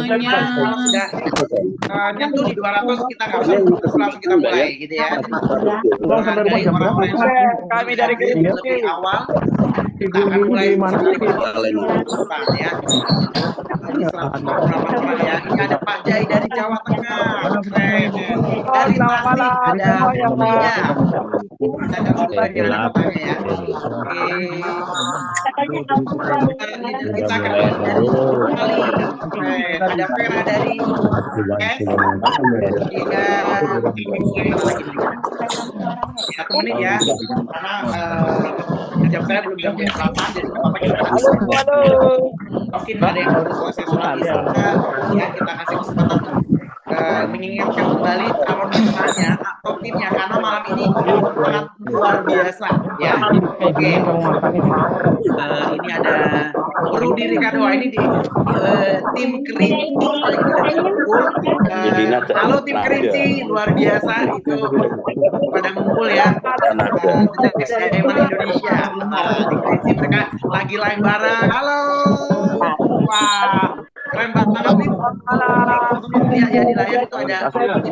semuanya. Kalau sudah nyentuh di 200 kita nggak usah langsung kita mulai gitu ya. Menghargai orang-orang yang kami dari lebih awal. Kita akan mulai ya. Jadi 148 orang ya. Ini ada Pak Jai dari Jawa Tengah. Keren. Dari Tasik ada Buya. Kita akan sebutkan namanya ya. Oke. Kita akan dari Bali. Ada Vera dari S. Satu menit ya. Karena jam saya belum jam 8, jadi apa kita mungkin ada yang baru selesai sholat isya ya, kita kasih kesempatan mengingatkan kembali calon pemenangnya atau timnya karena malam ini sangat luar biasa ya. Oke. Ini ada Rudi Ricardo, ini di tim Kerinci lagi pada ngumpul. Halo tim Kerinci, luar biasa itu pada ngumpul ya. Diamond Indonesia di Kerinci mereka lagi live bareng. Halo. Wah, keren banget nih. Lihat ya di layar itu ada baju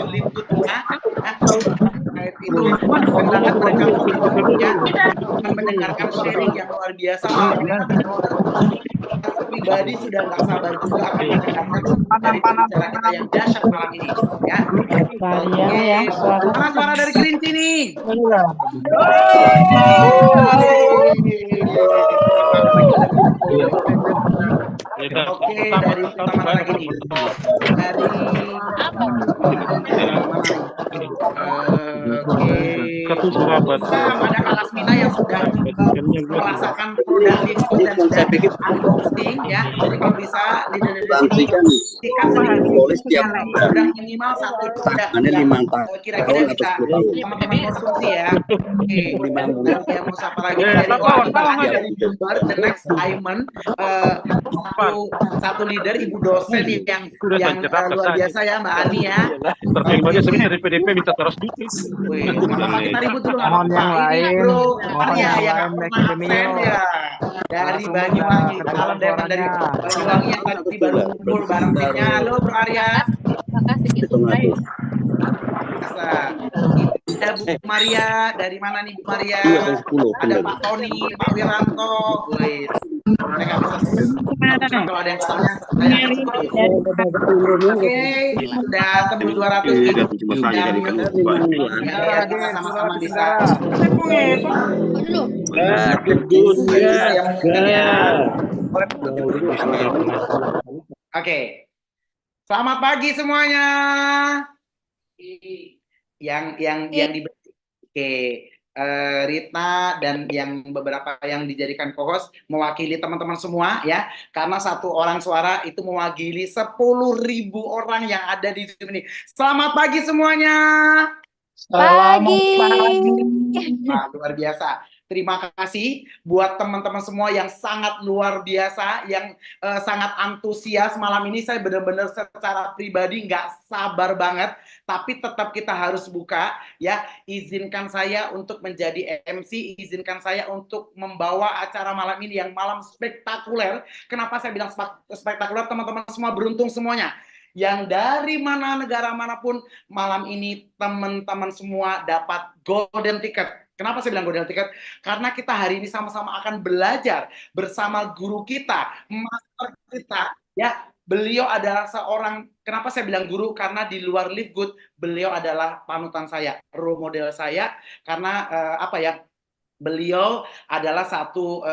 liputnya. Itu keren banget mereka mendengarkan sharing yang luar biasa. Pribadi sudah nggak sabar juga akan mendengarkan dari pembicara kita yang dahsyat malam ini ya. Mana suara dari Kerinci nih? Oke, dari mana lagi nih? Dari ada Kalasmina yang sudah merasakan produk itu dan sudah unboxing ya. Jadi kalau bisa di sini tiket sudah minimal satu produk kira-kira bisa teman-teman konsumsi ya. Oke, yang mau siapa lagi dari Jember, the next diamond, satu leader ibu dosen yang luar biasa ya Mbak Ani ya. Terus sebenarnya DPDP minta terus dikit. Kita ribut dulu nggak apa-apa. Ini Bro Arya yang pernah absen ya dari Banyuwangi, calon Dewan dari Banyuwangi yang tadi baru kumpul bareng timnya. Halo Bro Arya. Ada Bu Maria, dari mana nih Bu Maria? Ada Pak Tony, Pak Wiranto. Mereka bisa kalau ada yang tanya. Oke, sudah tembus 200. Kita sama-sama bisa. Oke. Selamat pagi semuanya. Yang di Rita dan yang beberapa yang dijadikan co-host mewakili teman-teman semua ya, karena satu orang suara itu mewakili 10.000 orang yang ada di sini. Selamat pagi semuanya. Pagi. Nah, luar biasa. Terima kasih buat teman-teman semua yang sangat luar biasa, yang sangat antusias malam ini. Saya benar-benar secara pribadi nggak sabar banget, tapi tetap kita harus buka ya. Izinkan saya untuk menjadi MC, izinkan saya untuk membawa acara malam ini yang malam spektakuler. Kenapa saya bilang spektakuler? Teman-teman semua beruntung semuanya. Yang dari mana negara manapun malam ini teman-teman semua dapat golden ticket. Kenapa saya bilang golden ticket? Karena kita hari ini sama-sama akan belajar bersama guru kita, master kita ya. Beliau adalah seorang, kenapa saya bilang guru? Karena di luar Live Good, beliau adalah panutan saya, role model saya, karena beliau adalah satu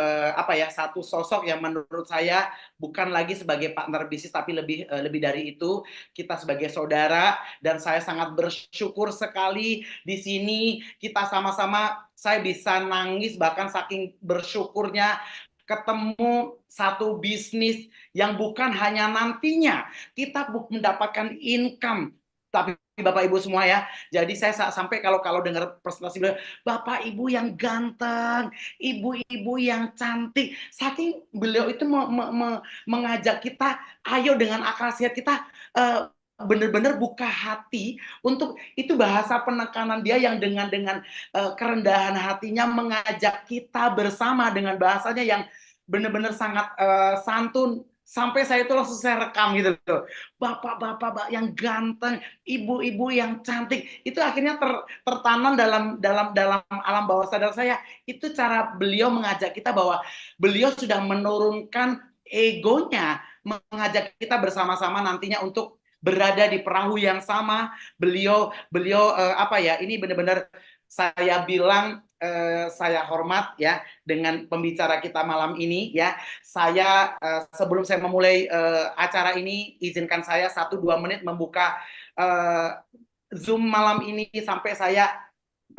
satu sosok yang menurut saya bukan lagi sebagai partner bisnis, tapi lebih dari itu, kita sebagai saudara. Dan saya sangat bersyukur sekali di sini kita sama-sama, saya bisa nangis bahkan saking bersyukurnya ketemu satu bisnis yang bukan hanya nantinya kita mendapatkan income, tapi Bapak Ibu semua ya. Jadi saya sampai kalau dengar presentasi beliau, Bapak Ibu yang ganteng, ibu-ibu yang cantik, saking beliau itu mengajak kita, ayo dengan akal sehat kita benar-benar buka hati untuk itu. Bahasa penekanan dia yang dengan kerendahan hatinya mengajak kita bersama dengan bahasanya yang benar-benar sangat santun, Sampai saya itu langsung saya rekam gitu loh. Bapak-bapak yang ganteng, ibu-ibu yang cantik, itu akhirnya tertanam dalam alam bawah sadar saya. Itu cara beliau mengajak kita bahwa beliau sudah menurunkan egonya, mengajak kita bersama-sama nantinya untuk berada di perahu yang sama. Beliau apa ya? Ini benar-benar saya bilang saya hormat ya dengan pembicara kita malam ini ya. Saya sebelum saya memulai acara ini, izinkan saya 1-2 menit membuka Zoom malam ini sampai saya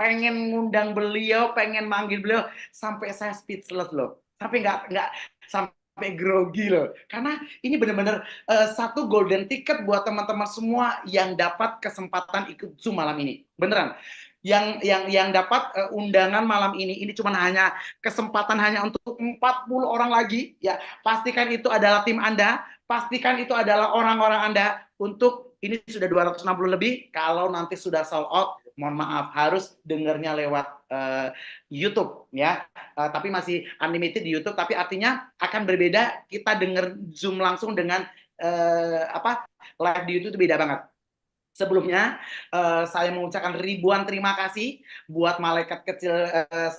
pengen ngundang beliau, pengen manggil beliau sampai saya speechless loh. Sampai nggak sampai grogi loh. Karena ini benar-benar satu golden ticket buat teman-teman semua yang dapat kesempatan ikut Zoom malam ini. Beneran. Yang dapat undangan malam ini cuma hanya kesempatan hanya untuk 40 orang lagi ya. Pastikan itu adalah tim Anda, pastikan itu adalah orang-orang Anda. Untuk ini sudah 260 lebih. Kalau nanti sudah sold out, mohon maaf harus dengarnya lewat YouTube ya. Tapi masih unlimited di YouTube, tapi artinya akan berbeda. Kita dengar Zoom langsung dengan live di YouTube itu beda banget. Sebelumnya saya mengucapkan ribuan terima kasih buat malaikat kecil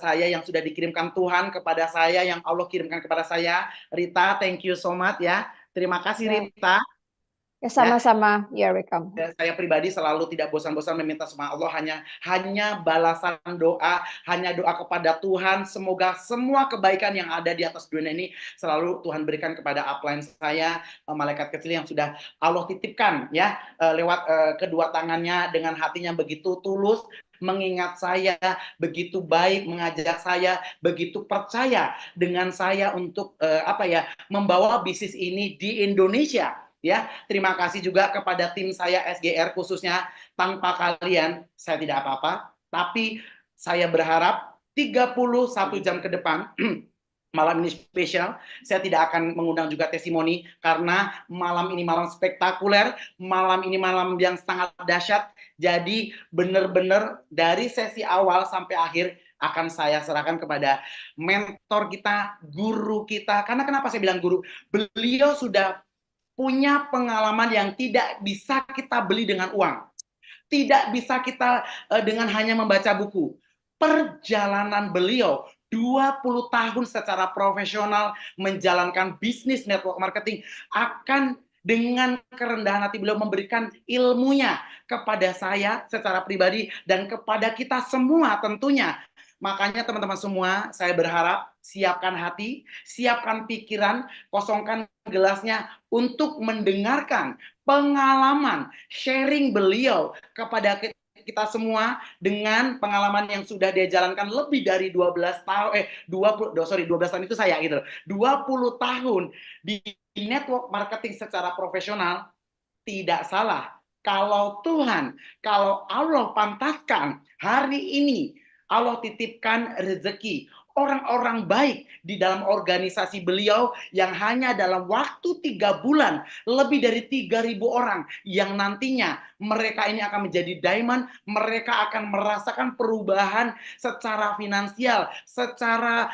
saya yang sudah dikirimkan Tuhan kepada saya, yang Allah kirimkan kepada saya. Rita, thank you so much ya. Terima kasih Rita. Ya, sama-sama. You're welcome. Saya pribadi selalu tidak bosan-bosan meminta sama Allah, hanya balasan doa, hanya doa kepada Tuhan. Semoga semua kebaikan yang ada di atas dunia ini selalu Tuhan berikan kepada upline saya, malaikat kecil yang sudah Allah titipkan ya lewat kedua tangannya dengan hatinya begitu tulus, mengingat saya, begitu baik, mengajak saya, begitu percaya dengan saya untuk membawa bisnis ini di Indonesia. Ya, terima kasih juga kepada tim saya SGR khususnya. Tanpa kalian saya tidak apa-apa, tapi saya berharap 31 jam ke depan malam ini spesial. Saya tidak akan mengundang juga testimoni karena malam ini malam spektakuler, malam ini malam yang sangat dahsyat. Jadi benar-benar dari sesi awal sampai akhir akan saya serahkan kepada mentor kita, guru kita. Karena kenapa saya bilang guru? Beliau sudah punya pengalaman yang tidak bisa kita beli dengan uang. Tidak bisa kita dengan hanya membaca buku. Perjalanan beliau 20 tahun secara profesional menjalankan bisnis network marketing akan dengan kerendahan hati beliau memberikan ilmunya kepada saya secara pribadi dan kepada kita semua tentunya. Makanya teman-teman semua, saya berharap siapkan hati, siapkan pikiran, kosongkan gelasnya untuk mendengarkan pengalaman sharing beliau kepada kita semua dengan pengalaman yang sudah dia jalankan lebih dari 12 tahun 12 tahun itu saya gitu. 20 tahun di network marketing secara profesional. Tidak salah kalau Tuhan, kalau Allah pantaskan hari ini Allah titipkan rezeki orang-orang baik di dalam organisasi beliau yang hanya dalam waktu 3 bulan lebih dari 3.000 orang yang nantinya mereka ini akan menjadi diamond, mereka akan merasakan perubahan secara finansial, secara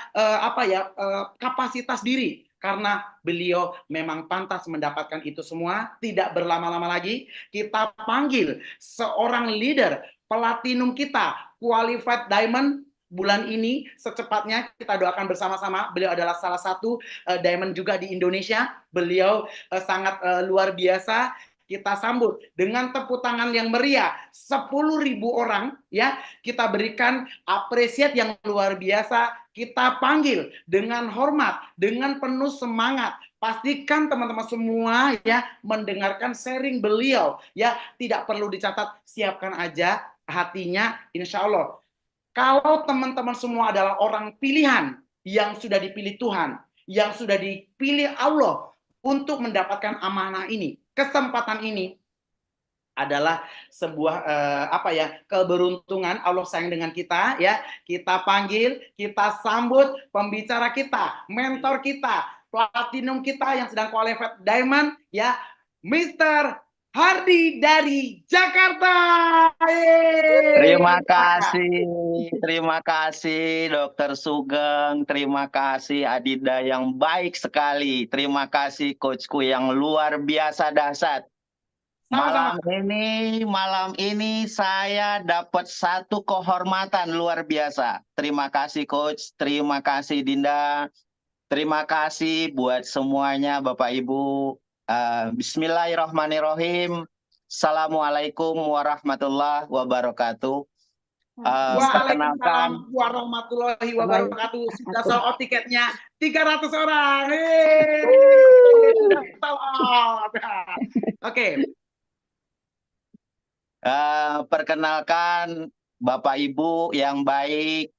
kapasitas diri. Karena beliau memang pantas mendapatkan itu semua. Tidak berlama-lama lagi, kita panggil seorang leader platinum kita, qualified diamond bulan ini secepatnya. Kita doakan bersama-sama. Beliau adalah salah satu diamond juga di Indonesia. Beliau sangat luar biasa. Kita sambut dengan tepuk tangan yang meriah 10.000 orang ya. Kita berikan apresiat yang luar biasa. Kita panggil dengan hormat, dengan penuh semangat. Pastikan teman-teman semua ya mendengarkan sharing beliau ya. Tidak perlu dicatat, siapkan aja hatinya, insya Allah. Kalau teman-teman semua adalah orang pilihan yang sudah dipilih Tuhan, yang sudah dipilih Allah untuk mendapatkan amanah ini, kesempatan ini adalah sebuah keberuntungan. Allah sayang dengan kita ya. Kita panggil, kita sambut pembicara kita, mentor kita, platinum kita yang sedang qualified diamond ya, Mr. Hardi dari Jakarta. Terima kasih Dokter Sugeng, terima kasih Adida yang baik sekali, terima kasih coachku yang luar biasa dahsyat. Sama-sama. Malam ini saya dapat satu kehormatan luar biasa. Terima kasih coach, terima kasih Dinda, terima kasih buat semuanya Bapak Ibu. Bismillahirrahmanirrahim. Assalamualaikum warahmatullahi wabarakatuh. Perkenalkan, Waalaikumsalam warahmatullahi wabarakatuh. Sudah sold out tiketnya 300 orang. Oke. Perkenalkan Bapak Ibu yang baik,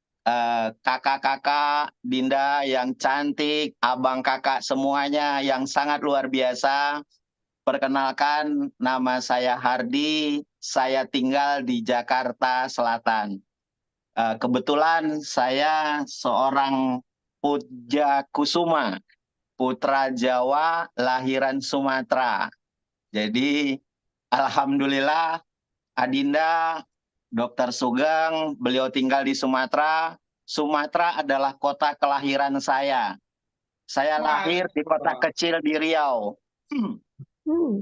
kakak-kakak, Dinda yang cantik, abang kakak semuanya yang sangat luar biasa. Perkenalkan, nama saya Hardi, saya tinggal di Jakarta Selatan. Kebetulan saya seorang Puja Kusuma, putra Jawa, lahiran Sumatera. Jadi, alhamdulillah, Adinda, Dokter Sugeng, beliau tinggal di Sumatera. Sumatera adalah kota kelahiran saya. Saya lahir di kota kecil di Riau.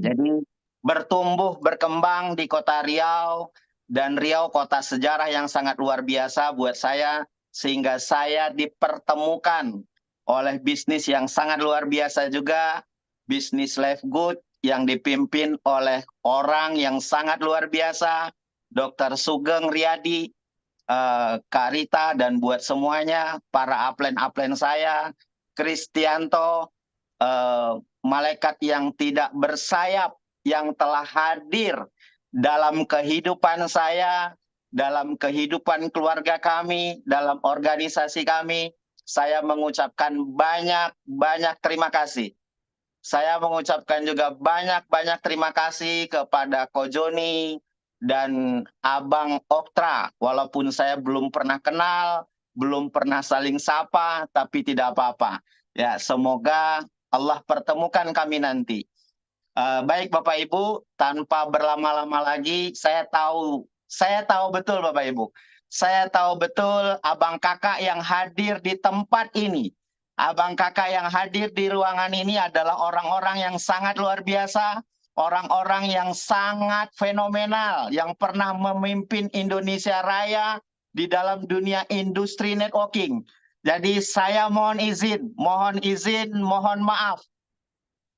Jadi bertumbuh, berkembang di kota Riau, dan Riau kota sejarah yang sangat luar biasa buat saya, sehingga saya dipertemukan oleh bisnis yang sangat luar biasa juga, bisnis Life Good yang dipimpin oleh orang yang sangat luar biasa, Dr. Sugeng Riyadi, Kak Rita, dan buat semuanya, para upline-upline saya, Kristianto, malaikat yang tidak bersayap, yang telah hadir dalam kehidupan saya, dalam kehidupan keluarga kami, dalam organisasi kami. Saya mengucapkan banyak terima kasih. Saya mengucapkan juga banyak terima kasih kepada Ko Joni dan Abang Oktra. Walaupun saya belum pernah kenal, belum pernah saling sapa, tapi tidak apa-apa. Ya, semoga Allah pertemukan kami nanti. Baik Bapak Ibu, tanpa berlama-lama lagi, saya tahu betul Bapak Ibu. Saya tahu betul abang kakak yang hadir di tempat ini. Abang kakak yang hadir di ruangan ini adalah orang-orang yang sangat luar biasa, orang-orang yang sangat fenomenal, yang pernah memimpin Indonesia Raya di dalam dunia industri networking. Jadi saya mohon izin, mohon maaf,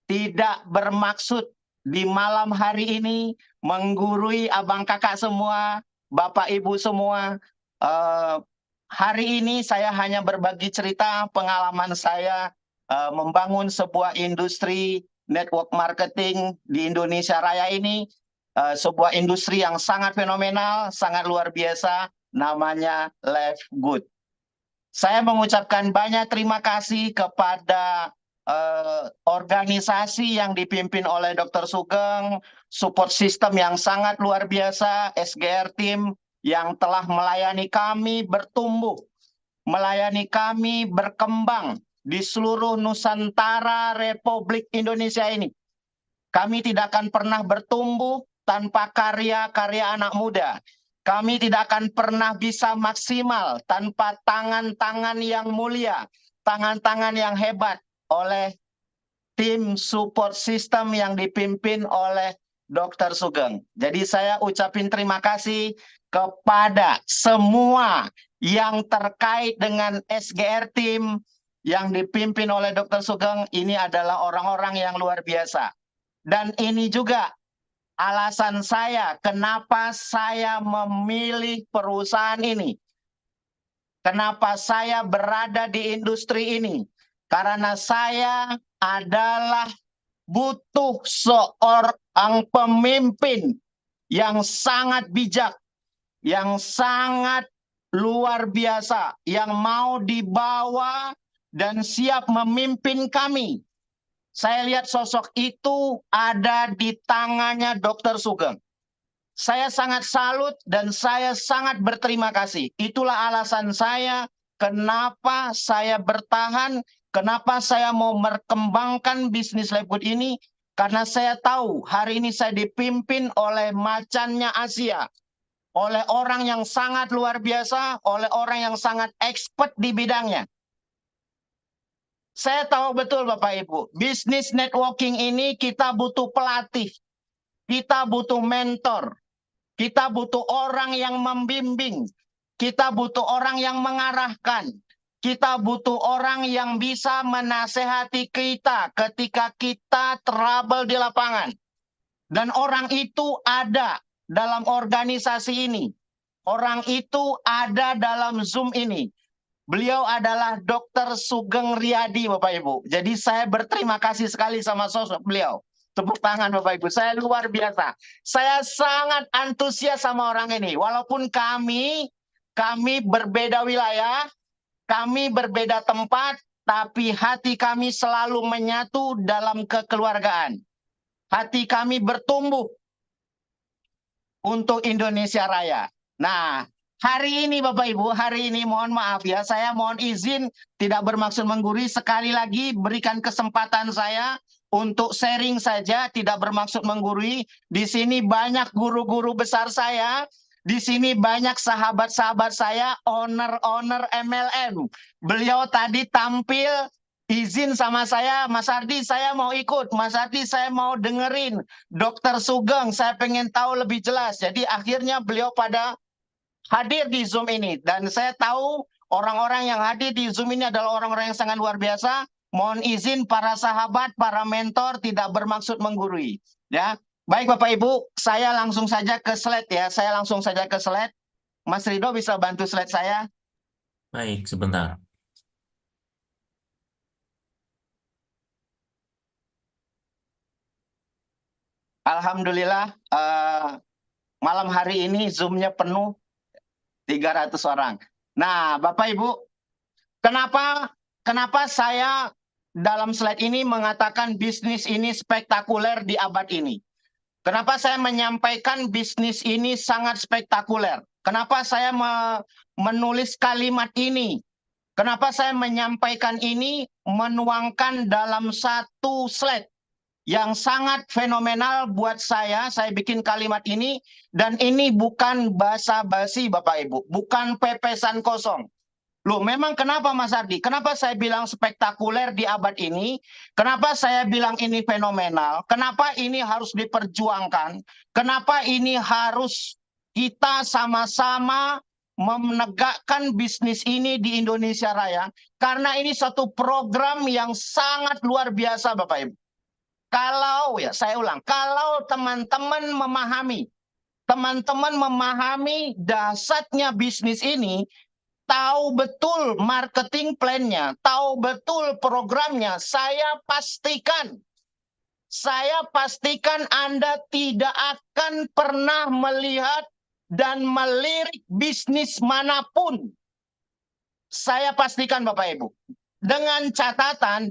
tidak bermaksud di malam hari ini menggurui abang kakak semua, Bapak Ibu semua. Hari ini saya hanya berbagi cerita pengalaman saya membangun sebuah industri network marketing di Indonesia Raya ini, sebuah industri yang sangat fenomenal, sangat luar biasa, namanya Life Good. Saya mengucapkan banyak terima kasih kepada organisasi yang dipimpin oleh Dr. Sugeng, support system yang sangat luar biasa, SGR Team yang telah melayani kami bertumbuh, melayani kami berkembang di seluruh Nusantara Republik Indonesia ini. Kami tidak akan pernah bertumbuh tanpa karya-karya anak muda. Kami tidak akan pernah bisa maksimal tanpa tangan-tangan yang mulia, tangan-tangan yang hebat oleh tim support system yang dipimpin oleh Dr. Sugeng. Jadi saya ucapin terima kasih kepada semua yang terkait dengan SGR Team yang dipimpin oleh Dr. Sugeng. Ini adalah orang-orang yang luar biasa. Dan ini juga alasan saya kenapa saya memilih perusahaan ini. Kenapa saya berada di industri ini. Karena saya adalah butuh seorang pemimpin yang sangat bijak, yang sangat luar biasa, yang mau dibawa dan siap memimpin kami. Saya lihat sosok itu ada di tangannya Dr. Sugeng. Saya sangat salut dan saya sangat berterima kasih. Itulah alasan saya kenapa saya bertahan, kenapa saya mau berkembangkan bisnis Life Good ini, Karena saya tahu hari ini saya dipimpin oleh macannya Asia. Oleh orang yang sangat luar biasa, oleh orang yang sangat expert di bidangnya. Saya tahu betul Bapak Ibu, bisnis networking ini kita butuh pelatih, kita butuh mentor, kita butuh orang yang membimbing, kita butuh orang yang mengarahkan, kita butuh orang yang bisa menasehati kita ketika kita trouble di lapangan. Dan orang itu ada dalam organisasi ini. Orang itu ada dalam Zoom ini. Beliau adalah Dr. Sugeng Riyadi, Bapak Ibu. Jadi saya berterima kasih sekali sama sosok beliau. Tepuk tangan Bapak Ibu, saya luar biasa. Saya sangat antusias sama orang ini. Walaupun kami berbeda wilayah, kami berbeda tempat, tapi hati kami selalu menyatu dalam kekeluargaan. Hati kami bertumbuh untuk Indonesia Raya. Nah, hari ini Bapak Ibu, hari ini mohon maaf ya, saya mohon izin tidak bermaksud menggurui. Sekali lagi berikan kesempatan saya untuk sharing saja, tidak bermaksud menggurui. Di sini banyak guru-guru besar saya, di sini banyak sahabat-sahabat saya, owner-owner MLM. Beliau tadi tampil, izin sama saya, Mas Ardi saya mau ikut, Mas Ardi saya mau dengerin, Dr. Sugeng saya pengen tahu lebih jelas. Jadi akhirnya beliau pada hadir di Zoom ini. Dan saya tahu orang-orang yang hadir di Zoom ini adalah orang-orang yang sangat luar biasa. Mohon izin para sahabat, para mentor tidak bermaksud menggurui. Ya, baik Bapak Ibu, saya langsung saja ke slide ya. Saya langsung saja ke slide. Mas Rido bisa bantu slide saya? Baik, sebentar. Alhamdulillah, malam hari ini Zoom-nya penuh 300 orang. Nah, Bapak Ibu, kenapa saya dalam slide ini mengatakan bisnis ini spektakuler di abad ini? Kenapa saya menyampaikan bisnis ini sangat spektakuler? Kenapa saya menulis kalimat ini? Kenapa saya menyampaikan ini, menuangkan dalam satu slide yang sangat fenomenal buat saya bikin kalimat ini, dan ini bukan basa-basi Bapak Ibu, bukan pepesan kosong. Loh, memang kenapa Mas Ardi? Kenapa saya bilang spektakuler di abad ini? Kenapa saya bilang ini fenomenal? Kenapa ini harus diperjuangkan? Kenapa ini harus kita sama-sama menegakkan bisnis ini di Indonesia Raya? Karena ini satu program yang sangat luar biasa Bapak Ibu. Kalau, ya saya ulang, kalau teman-teman memahami dasarnya bisnis ini, tahu betul marketing plan-nya, tahu betul programnya, saya pastikan Anda tidak akan pernah melihat dan melirik bisnis manapun. Saya pastikan Bapak Ibu. Dengan catatan,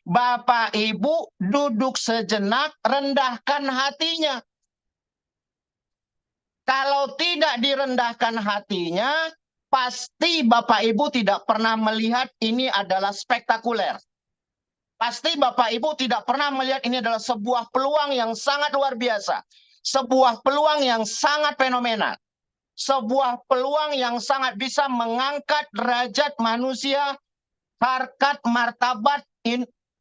Bapak Ibu duduk sejenak, rendahkan hatinya. Kalau tidak direndahkan hatinya, pasti Bapak Ibu tidak pernah melihat ini adalah spektakuler. Pasti Bapak Ibu tidak pernah melihat ini adalah sebuah peluang yang sangat luar biasa. Sebuah peluang yang sangat fenomenal. Sebuah peluang yang sangat bisa mengangkat derajat manusia, harkat martabat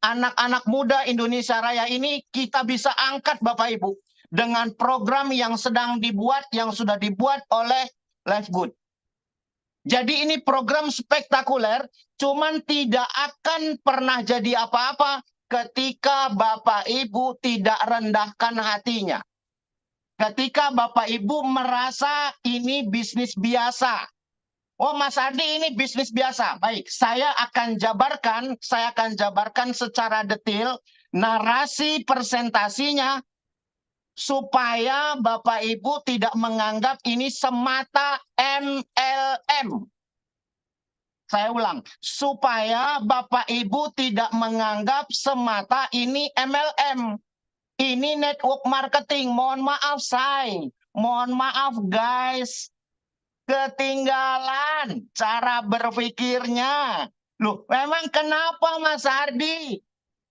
anak-anak muda Indonesia Raya ini kita bisa angkat Bapak Ibu dengan program yang sedang dibuat, yang sudah dibuat oleh Lifegood. Jadi ini program spektakuler, cuman tidak akan pernah jadi apa-apa ketika Bapak Ibu tidak rendahkan hatinya. Ketika Bapak Ibu merasa ini bisnis biasa. Oh Mas Ardi ini bisnis biasa. Baik, saya akan jabarkan secara detail narasi presentasinya supaya Bapak Ibu tidak menganggap ini semata MLM. Saya ulang, supaya Bapak Ibu tidak menganggap semata ini MLM. Ini network marketing. Mohon maaf mohon maaf guys, ketinggalan cara berpikirnya. Loh, memang kenapa Mas Ardi?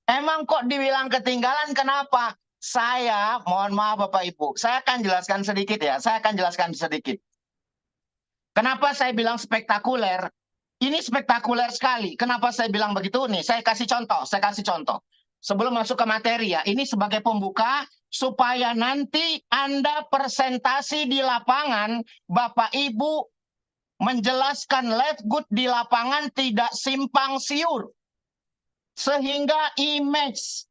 Emang kok dibilang ketinggalan, kenapa? Saya, mohon maaf Bapak Ibu, saya akan jelaskan sedikit ya, saya akan jelaskan sedikit. Kenapa saya bilang spektakuler? Ini spektakuler sekali. Kenapa saya bilang begitu? Nih, saya kasih contoh. Sebelum masuk ke materi ya, ini sebagai pembuka, supaya nanti Anda presentasi di lapangan, Bapak Ibu menjelaskan live good di lapangan tidak simpang siur. Sehingga image,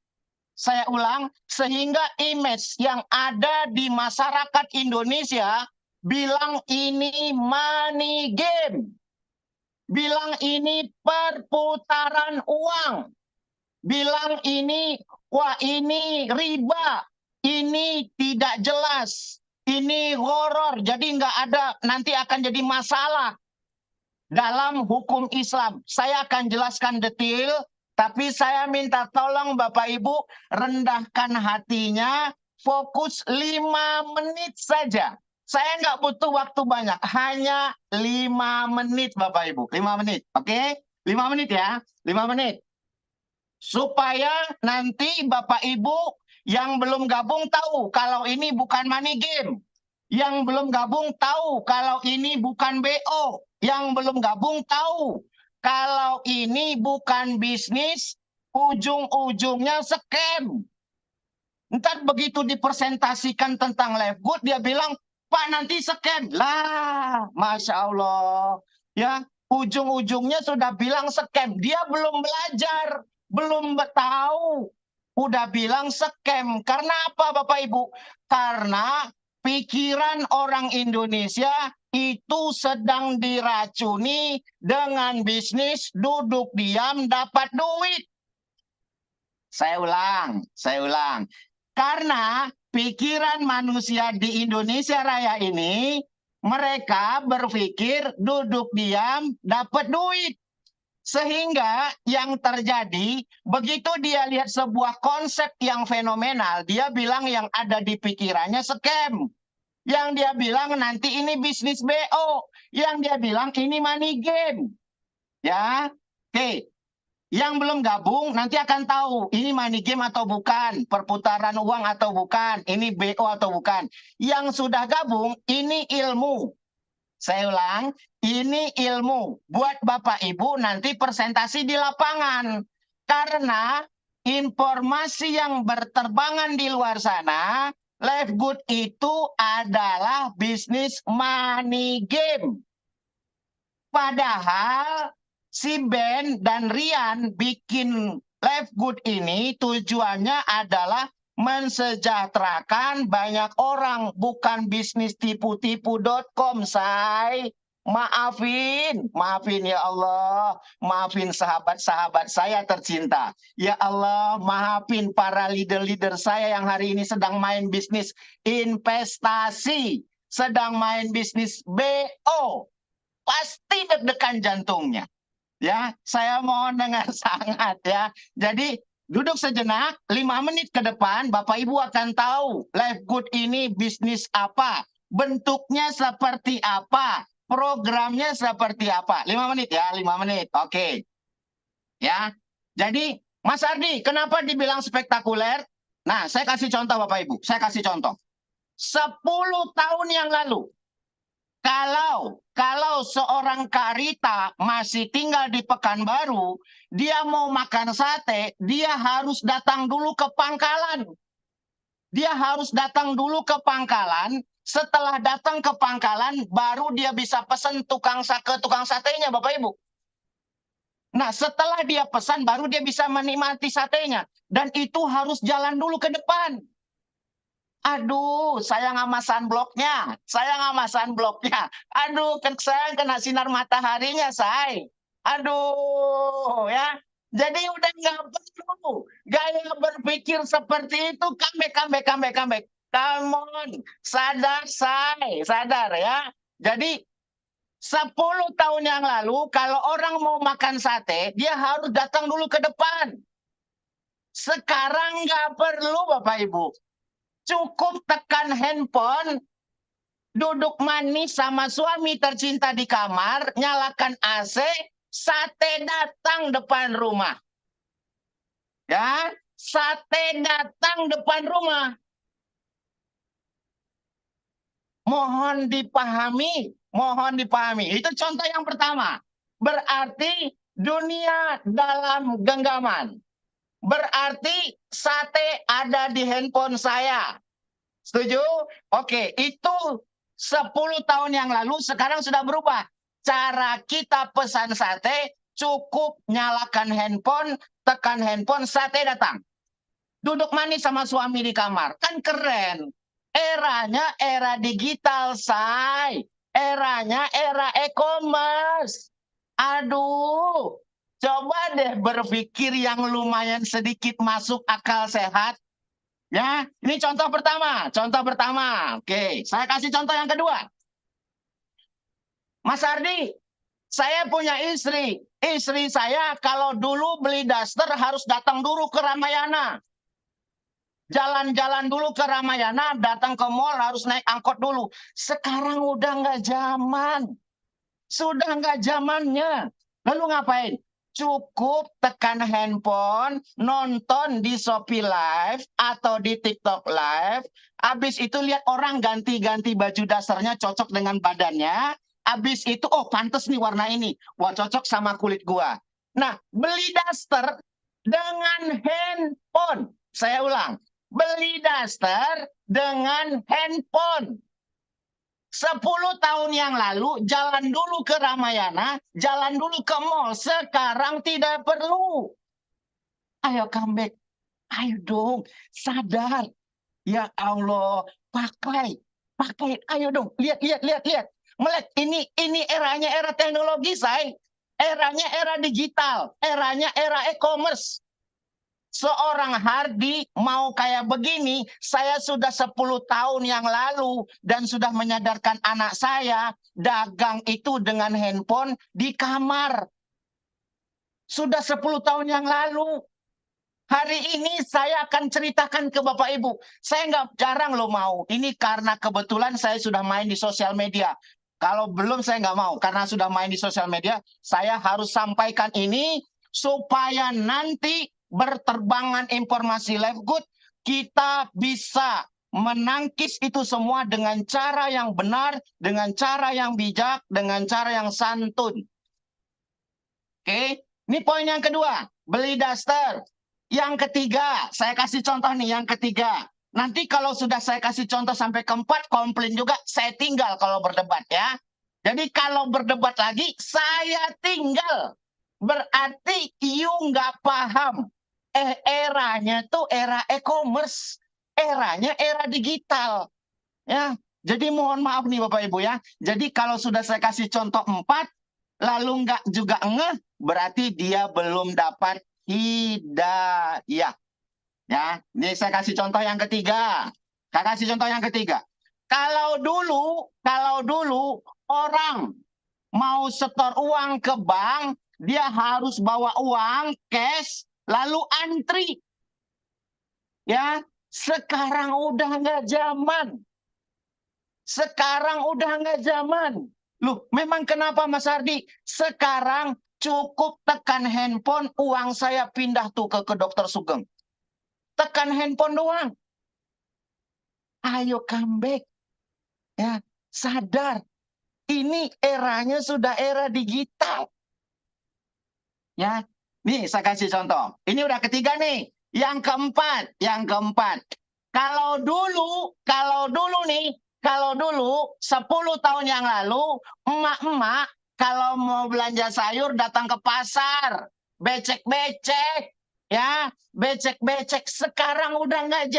saya ulang, sehingga image yang ada di masyarakat Indonesia bilang ini money game, bilang ini perputaran uang, bilang ini, wah ini riba, ini tidak jelas, ini horor, jadi nggak ada, nanti akan jadi masalah dalam hukum Islam. Saya akan jelaskan detail, tapi saya minta tolong Bapak Ibu rendahkan hatinya, fokus 5 menit saja. Saya nggak butuh waktu banyak, hanya 5 menit Bapak Ibu, 5 menit, oke? 5 menit ya, 5 menit. Supaya nanti Bapak Ibu yang belum gabung tahu kalau ini bukan money game. Yang belum gabung tahu kalau ini bukan BO. Yang belum gabung tahu kalau ini bukan bisnis, ujung-ujungnya scam. Ntar begitu dipresentasikan tentang live good, dia bilang, Pak nanti scam. Lah, Masya Allah. Ya, ujung-ujungnya sudah bilang scam. Dia belum belajar, belum tahu. Udah bilang scam. Karena apa Bapak Ibu? Karena pikiran orang Indonesia itu sedang diracuni dengan bisnis duduk diam dapat duit. Saya ulang. Karena pikiran manusia di Indonesia Raya ini, mereka berpikir duduk diam dapat duit. Sehingga yang terjadi, begitu dia lihat sebuah konsep yang fenomenal, dia bilang yang ada di pikirannya scam. Yang dia bilang nanti ini bisnis BO. Yang dia bilang ini money game. Ya, oke. Yang belum gabung nanti akan tahu ini money game atau bukan, perputaran uang atau bukan, ini BO atau bukan. Yang sudah gabung, ini ilmu. Saya ulang, ini ilmu. Buat Bapak Ibu nanti presentasi di lapangan. Karena informasi yang berterbangan di luar sana, live good itu adalah bisnis money game. Padahal si Ben dan Rian bikin live good ini tujuannya adalah mensejahterakan banyak orang, bukan bisnis tipu-tipu.com, say. Maafin ya Allah, maafin sahabat-sahabat saya tercinta. Ya Allah, maafin para leader-leader saya yang hari ini sedang main bisnis investasi, sedang main bisnis BO. Pasti deg-degan jantungnya. Ya, saya mohon dengan sangat ya. Jadi duduk sejenak, 5 menit ke depan Bapak Ibu akan tahu live good ini bisnis apa, bentuknya seperti apa, programnya seperti apa. 5 menit ya, 5 menit. Oke. Ya. Jadi Mas Ardi, kenapa dibilang spektakuler? Nah, saya kasih contoh Bapak Ibu. Saya kasih contoh. 10 tahun yang lalu, kalau seorang Karita masih tinggal di Pekanbaru, dia mau makan sate, dia harus datang dulu ke pangkalan. Dia harus datang dulu ke pangkalan, setelah datang ke pangkalan, baru dia bisa pesan ke tukang satenya, Bapak Ibu. Nah, setelah dia pesan, baru dia bisa menikmati satenya. Dan itu harus jalan dulu ke depan. Aduh, saya nggak masang bloknya. Aduh, saya kena sinar mataharinya, say. Aduh, ya. Jadi udah nggak perlu gaya berpikir seperti itu. Comeback. Come on, sadar, say. Sadar ya. Jadi 10 tahun yang lalu, kalau orang mau makan sate, dia harus datang dulu ke depan. Sekarang nggak perlu, Bapak Ibu. Cukup tekan handphone, duduk manis sama suami tercinta di kamar, nyalakan AC, sate datang depan rumah. Ya, sate datang depan rumah. Mohon dipahami, mohon dipahami. Itu contoh yang pertama. Berarti dunia dalam genggaman. Berarti sate ada di handphone saya. Setuju? Oke, itu 10 tahun yang lalu, sekarang sudah berubah. Cara kita pesan sate, cukup nyalakan handphone, tekan handphone, sate datang. Duduk manis sama suami di kamar. Kan keren. Eranya era digital, say. Eranya era e-commerce. Aduh, coba deh berpikir yang lumayan sedikit masuk akal sehat. Ya, ini contoh pertama. Contoh pertama. Oke, saya kasih contoh yang kedua. Mas Ardi, saya punya istri. Istri saya kalau dulu beli daster harus datang dulu ke Ramayana. Jalan-jalan dulu ke Ramayana, datang ke mall harus naik angkot dulu. Sekarang udah nggak zaman. Sudah nggak zamannya. Lalu ngapain? Cukup tekan handphone, nonton di Shopee Live atau di TikTok Live. Habis itu lihat orang ganti-ganti baju dasarnya cocok dengan badannya. Habis itu, oh pantes nih warna ini. Wah cocok sama kulit gua. Nah, beli daster dengan handphone. Saya ulang. Beli daster dengan handphone. 10 tahun yang lalu, jalan dulu ke Ramayana, jalan dulu ke mall. Sekarang tidak perlu. Ayo comeback. Ayo dong, sadar. Ya Allah, pakai. Ayo dong, lihat. Melek, ini eranya era teknologi, say. Eranya era digital. Eranya era e-commerce. Seorang Hardi mau kayak begini, saya sudah 10 tahun yang lalu dan sudah menyadarkan anak saya dagang itu dengan handphone di kamar. Sudah 10 tahun yang lalu. Hari ini saya akan ceritakan ke Bapak Ibu. Saya nggak jarang loh mau. Ini karena kebetulan saya sudah main di sosial media. Kalau belum saya nggak mau. Karena sudah main di sosial media, saya harus sampaikan ini supaya nanti berterbangan informasi live good, kita bisa menangkis itu semua dengan cara yang benar, dengan cara yang bijak, dengan cara yang santun. Oke, ini poin yang kedua, beli daster. Yang ketiga, saya kasih contoh nih, yang ketiga. Nanti kalau sudah saya kasih contoh sampai keempat, komplain juga, saya tinggal kalau berdebat ya. Jadi kalau berdebat lagi, saya tinggal. Berarti you nggak paham. Eranya tuh era e-commerce, eranya era digital. Ya, jadi mohon maaf nih Bapak Ibu ya. Jadi kalau sudah saya kasih contoh 4, lalu nggak juga ngeh, berarti dia belum dapat hidayah. Ya, ini saya kasih contoh yang ketiga. Kalau dulu orang mau setor uang ke bank, dia harus bawa uang cash lalu antri. Ya, sekarang udah nggak zaman. Loh, memang kenapa Mas Ardi? Sekarang cukup tekan handphone, uang saya pindah tuh ke Dokter Sugeng. Tekan handphone doang. Ayo comeback. Ya, sadar. Ini eranya sudah era digital. Ya, nih saya kasih contoh. Ini udah ketiga nih. Yang keempat. Kalau dulu 10 tahun yang lalu, emak-emak kalau mau belanja sayur datang ke pasar, becek-becek, ya, becek-becek. Sekarang udah nggak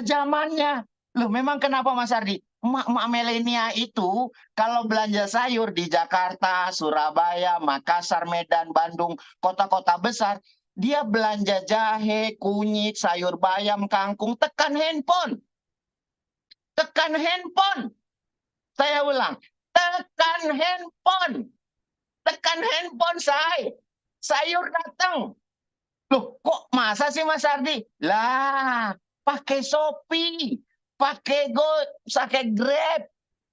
zamannya. Loh, memang kenapa Mas Ardi? Emak-emak milenial itu kalau belanja sayur di Jakarta, Surabaya, Makassar, Medan, Bandung, kota-kota besar, dia belanja jahe, kunyit, sayur bayam, kangkung, tekan handphone. Saya ulang, tekan handphone saya. Sayur datang. Loh, kok masa sih Mas Ardi? Lah, pakai Shopee, pakai Grab,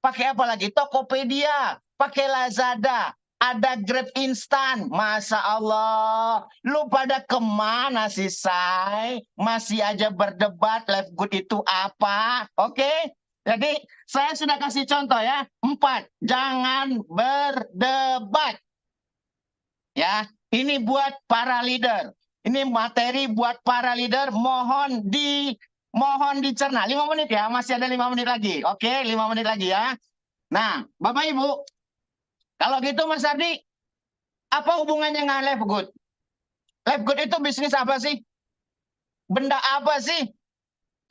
pakai apa lagi? Tokopedia, pakai Lazada. ada Grab instan. Masya Allah. Lu pada kemana sih, Say? Masih aja berdebat live good itu apa? Oke? Jadi saya sudah kasih contoh ya. 4, jangan berdebat. Ya, ini buat para leader. Ini materi buat para leader. Mohon dicerna. 5 menit ya, masih ada 5 menit lagi. Oke, 5 menit lagi ya. Nah, Bapak Ibu, kalau gitu Mas Ardi, apa hubungannya dengan Live Good? Live Good itu bisnis apa sih? Benda apa sih?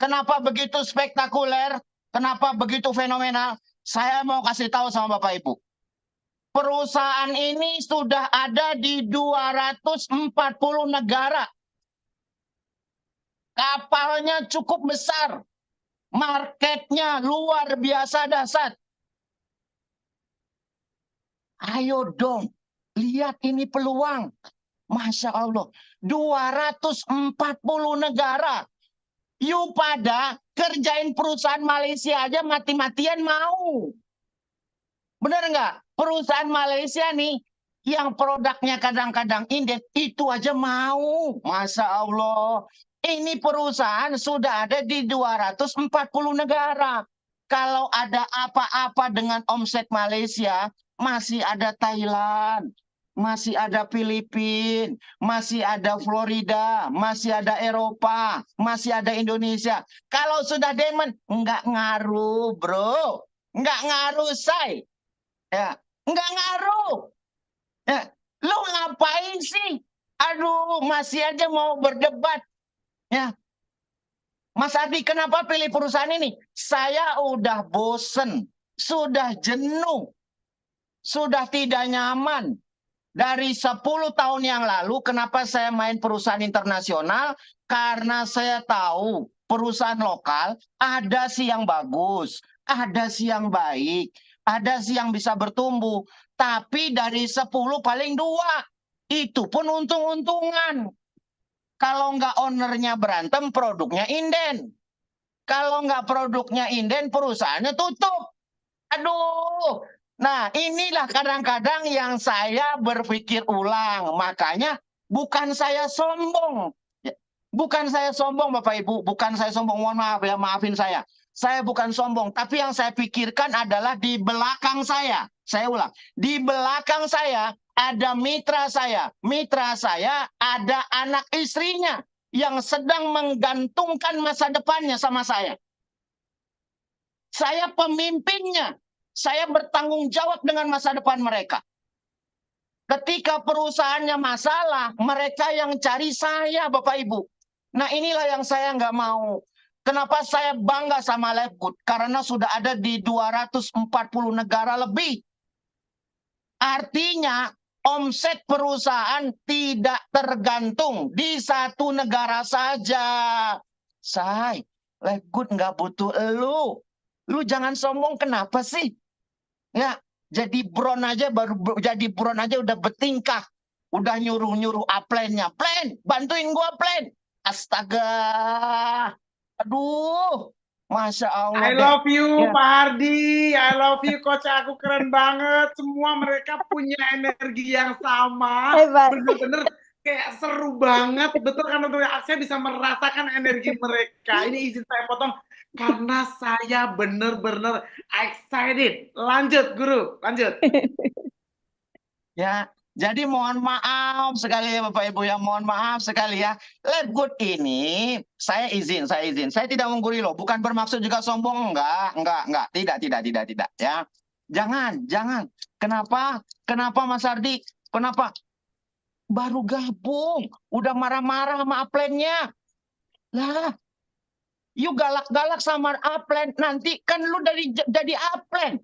Kenapa begitu spektakuler? Kenapa begitu fenomenal? Saya mau kasih tahu sama Bapak Ibu. Perusahaan ini sudah ada di 240 negara. Kapalnya cukup besar. Marketnya luar biasa dahsyat. Ayo dong, lihat ini peluang. Masya Allah, 240 negara. You pada kerjain perusahaan Malaysia aja mati-matian mau. Benar nggak? Perusahaan Malaysia nih, yang produknya kadang-kadang inden, itu aja mau. Masya Allah. Ini perusahaan sudah ada di 240 negara. Kalau ada apa-apa dengan omset Malaysia, masih ada Thailand, masih ada Filipina, masih ada Florida, masih ada Eropa, masih ada Indonesia. Kalau sudah demand, nggak ngaruh, bro. Nggak ngaruh, Say. Ya, nggak ngaruh. Ya, lu ngapain sih? Aduh, masih aja mau berdebat. Ya, Mas Adi, kenapa pilih perusahaan ini? Saya udah bosen, sudah jenuh, sudah tidak nyaman. Dari 10 tahun yang lalu, kenapa saya main perusahaan internasional? Karena saya tahu perusahaan lokal ada sih yang bagus, ada sih yang baik, ada sih yang bisa bertumbuh. Tapi dari 10 paling 2. Itu pun untung-untungan. Kalau nggak ownernya berantem, produknya inden. Kalau nggak produknya inden, perusahaannya tutup. Aduh. Nah, inilah kadang-kadang yang saya berpikir ulang. Makanya bukan saya sombong. Bukan saya sombong, Bapak Ibu. Bukan saya sombong. Mohon maaf ya, maafin saya. Saya bukan sombong. Tapi yang saya pikirkan adalah di belakang saya. Saya ulang. Di belakang saya ada mitra saya. Mitra saya ada anak istrinya yang sedang menggantungkan masa depannya sama saya. Saya pemimpinnya. Saya bertanggung jawab dengan masa depan mereka. Ketika perusahaannya masalah, mereka yang cari saya, Bapak Ibu. Nah, inilah yang saya nggak mau. Kenapa saya bangga sama Live Good? Karena sudah ada di 240 negara lebih. Artinya, omset perusahaan tidak tergantung di satu negara saja. Say, Live Good nggak butuh elu. Lu jangan sombong, kenapa sih? Ya, jadi buron aja udah bertingkah. Udah nyuruh-nyuruh upline-nya. Plan, bantuin gua plan. Astaga. Aduh. Masya Allah. I love you, Ya. Pak Hardi. I love you, Coach. Aku keren banget. Semua mereka punya energi yang sama. Hebat. Bener-bener kayak seru banget. Betul kan, untuk saya bisa merasakan energi mereka. Ini izin saya potong. Karena saya bener-bener excited. Lanjut, Guru. Lanjut. Ya, jadi mohon maaf sekali ya Bapak Ibu ya, mohon maaf sekali ya. Live Good ini saya izin. Saya tidak menggurui loh, bukan bermaksud juga sombong, enggak. Tidak ya. Jangan. Kenapa Mas Ardi? Kenapa? Baru gabung, udah marah-marah sama upline-nya. Lah, you galak-galak sama upline, nanti kan lu jadi upline.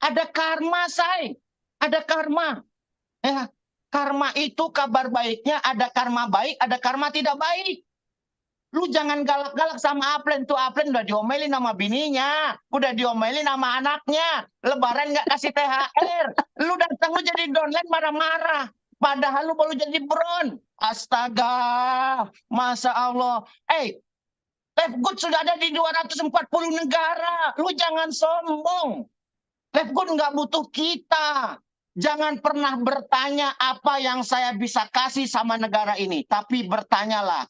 Ada karma, Say. Ada karma. Ya, karma itu kabar baiknya, ada karma baik, ada karma tidak baik. Lu jangan galak-galak sama upline. Tuh upline udah diomelin sama bininya, udah diomelin sama anaknya. Lebaran nggak kasih THR. Lu datang lu jadi downline marah-marah. Padahal lu baru jadi bron. Astaga. Masya Allah. Live Good sudah ada di 240 negara. Lu jangan sombong. Live Good nggak butuh kita. Jangan pernah bertanya apa yang saya bisa kasih sama negara ini, tapi bertanyalah,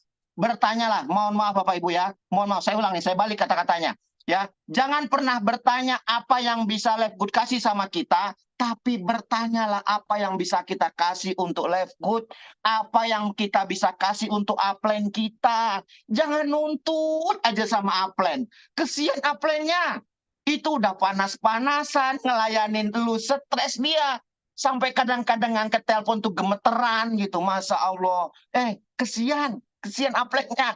mohon maaf Bapak Ibu ya, mohon maaf, saya ulang nih, saya balik kata-katanya. Ya, jangan pernah bertanya apa yang bisa Lifegood kasih sama kita, tapi bertanyalah apa yang bisa kita kasih untuk Lifegood, apa yang kita bisa kasih untuk upline kita. Jangan nuntut aja sama upline. Kesian upline-nya. Itu udah panas-panasan ngelayanin lu, stres dia. Sampai kadang-kadang ngangkat telepon tuh gemeteran gitu, Masya Allah. Kesian upline-nya.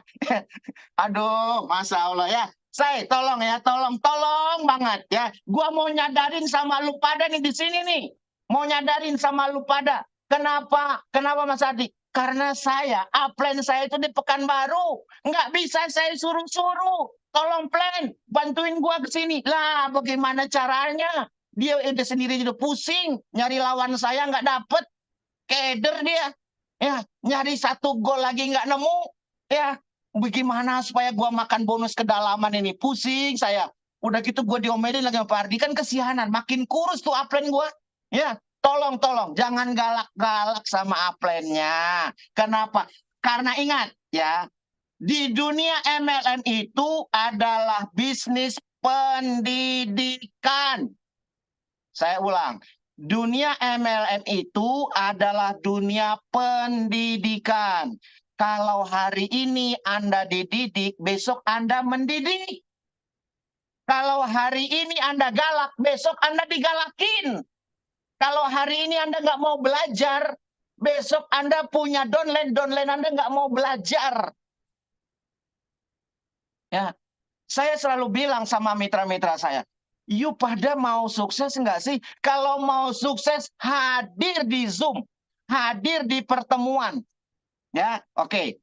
Aduh, Masya Allah ya. Saya tolong ya, tolong banget ya. Gua mau nyadarin sama lu pada nih di sini nih. Mau nyadarin sama lu pada. Kenapa Mas Adi? Karena upline saya itu di Pekanbaru. Nggak bisa saya suruh-suruh. Tolong plan, bantuin gua ke sini. Lah, bagaimana caranya? Dia udah sendiri udah pusing. Nyari lawan saya nggak dapet. Keder dia. Ya, nyari 1 gol lagi nggak nemu. Ya, bagaimana supaya gua makan bonus kedalaman ini? Pusing saya. Udah gitu gua diomelin lagi sama Pak Ardi. Kan kesianan. Makin kurus tuh upline gua. Ya, tolong. Jangan galak-galak sama upline-nya. Kenapa? Karena ingat ya, di dunia MLM itu adalah bisnis pendidikan. Saya ulang, dunia MLM itu adalah dunia pendidikan. Kalau hari ini Anda dididik, besok Anda mendidik. Kalau hari ini Anda galak, besok Anda digalakin. Kalau hari ini Anda nggak mau belajar, besok Anda punya downline Anda nggak mau belajar. Ya, saya selalu bilang sama mitra-mitra saya, you pada mau sukses nggak sih? Kalau mau sukses, hadir di Zoom, hadir di pertemuan. Ya, oke.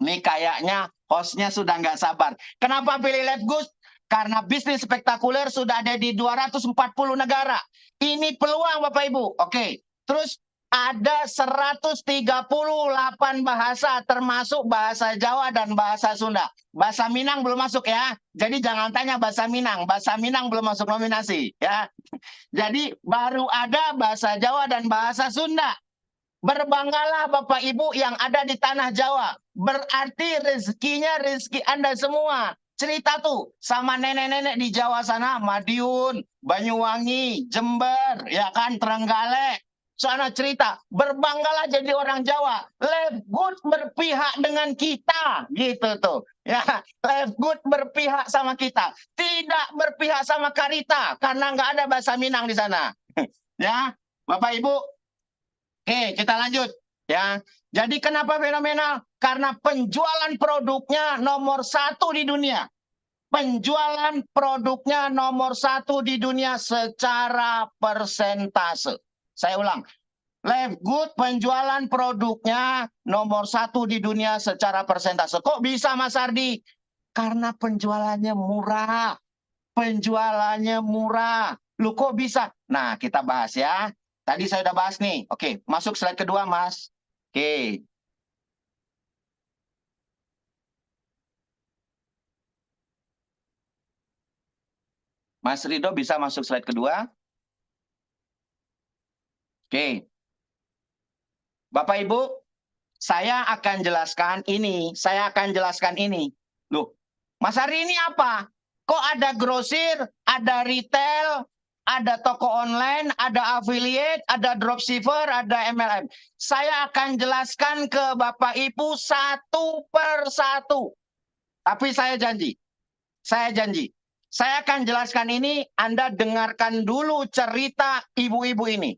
Ini kayaknya hostnya sudah nggak sabar. Kenapa pilih Lifegood? Karena bisnis spektakuler sudah ada di 240 negara. Ini peluang Bapak Ibu. Oke. Terus ada 138 bahasa termasuk bahasa Jawa dan bahasa Sunda. Bahasa Minang belum masuk ya. Jadi jangan tanya bahasa Minang. Bahasa Minang belum masuk nominasi ya. Jadi baru ada bahasa Jawa dan bahasa Sunda. Berbanggalah Bapak Ibu yang ada di tanah Jawa. Berarti rezekinya rezeki Anda semua. Cerita tuh sama nenek-nenek di Jawa sana, Madiun, Banyuwangi, Jember, ya kan, Trenggalek. Sana cerita, berbanggalah jadi orang Jawa. Lifegood berpihak dengan kita, gitu tuh. Ya, Lifegood berpihak sama kita, tidak berpihak sama Karita karena nggak ada bahasa Minang di sana. Ya, Bapak Ibu. Oke, kita lanjut. Ya, jadi kenapa fenomenal? Karena penjualan produknya nomor 1 di dunia. Penjualan produknya nomor 1 di dunia secara persentase. Saya ulang, Lifegood penjualan produknya nomor 1 di dunia secara persentase. Kok bisa Mas Ardi? Karena penjualannya murah. Penjualannya murah. Lu kok bisa? Nah, kita bahas ya. Tadi saya udah bahas nih. Oke, masuk slide kedua, Mas. Oke. Mas Rido bisa masuk slide kedua. Oke. Bapak Ibu, saya akan jelaskan ini. Loh, Mas Ari ini apa? Kok ada grosir, ada retail, ada toko online, ada affiliate, ada dropshipper, ada MLM. Saya akan jelaskan ke Bapak Ibu satu per satu. Tapi saya janji. Saya akan jelaskan ini, Anda dengarkan dulu cerita ibu-ibu ini.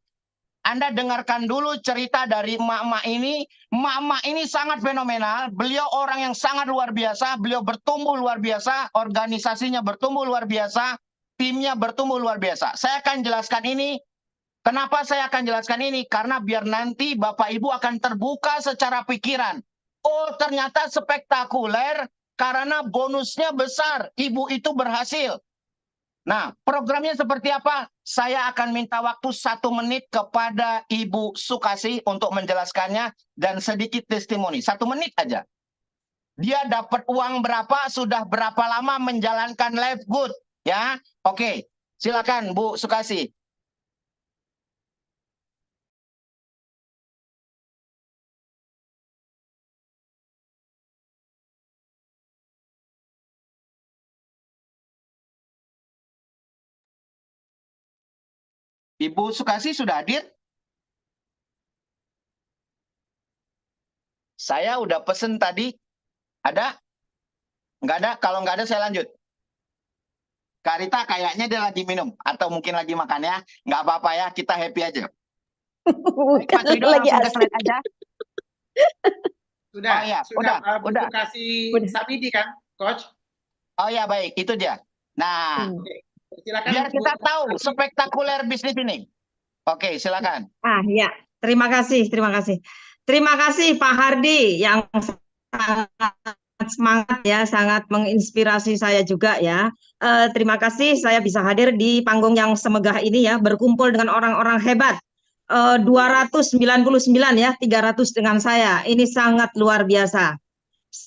Anda dengarkan dulu cerita dari emak-emak ini. Emak-emak ini sangat fenomenal. Beliau orang yang sangat luar biasa. Beliau bertumbuh luar biasa. Organisasinya bertumbuh luar biasa. Timnya bertumbuh luar biasa. Saya akan jelaskan ini. Kenapa saya akan jelaskan ini? Karena biar nanti Bapak Ibu akan terbuka secara pikiran. Oh, ternyata spektakuler. Karena bonusnya besar, ibu itu berhasil. Nah, programnya seperti apa? Saya akan minta waktu 1 menit kepada Ibu Sukasih untuk menjelaskannya dan sedikit testimoni. 1 menit aja. Dia dapat uang berapa, sudah berapa lama menjalankan Lifegood, ya? Oke, silakan Bu Sukasih. Ibu Sukasi sudah hadir? Saya udah pesen tadi. Ada? Nggak ada? Kalau nggak ada saya lanjut. Kak Rita kayaknya dia lagi minum. Atau mungkin lagi makan ya. Nggak apa-apa ya, kita happy aja. Bukan Pak Trido lagi langsung ke asik. slide aja. Sudah, Oh iya, sudah. udah. Kasih Udah. Samidi kan, Coach? Oh ya baik, itu dia. Nah, Oke. Silakan. biar kita Bu tahu Samidi. spektakuler bisnis ini. Oke, silakan. Ya, terima kasih, terima kasih. Terima kasih Pak Hardi yang sangat semangat ya, sangat menginspirasi saya juga ya. Terima kasih saya bisa hadir di panggung yang semegah ini ya, berkumpul dengan orang-orang hebat. 299 ya, 300 dengan saya. Ini sangat luar biasa.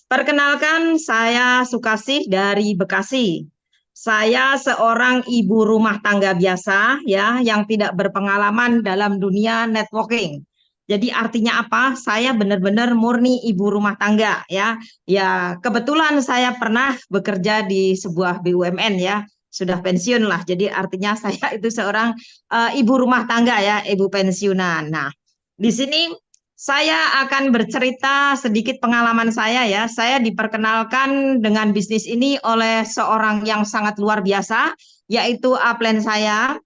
Perkenalkan, saya Sukasih dari Bekasi. Saya seorang ibu rumah tangga biasa ya, yang tidak berpengalaman dalam dunia networking. Jadi artinya apa? Saya benar-benar murni ibu rumah tangga ya. Ya, kebetulan saya pernah bekerja di sebuah BUMN ya. Sudah pensiun lah. Jadi artinya saya itu seorang ibu rumah tangga ya, ibu pensiunan. Nah, di sini saya akan bercerita sedikit pengalaman saya ya. Saya diperkenalkan dengan bisnis ini oleh seorang yang sangat luar biasa, yaitu upline saya,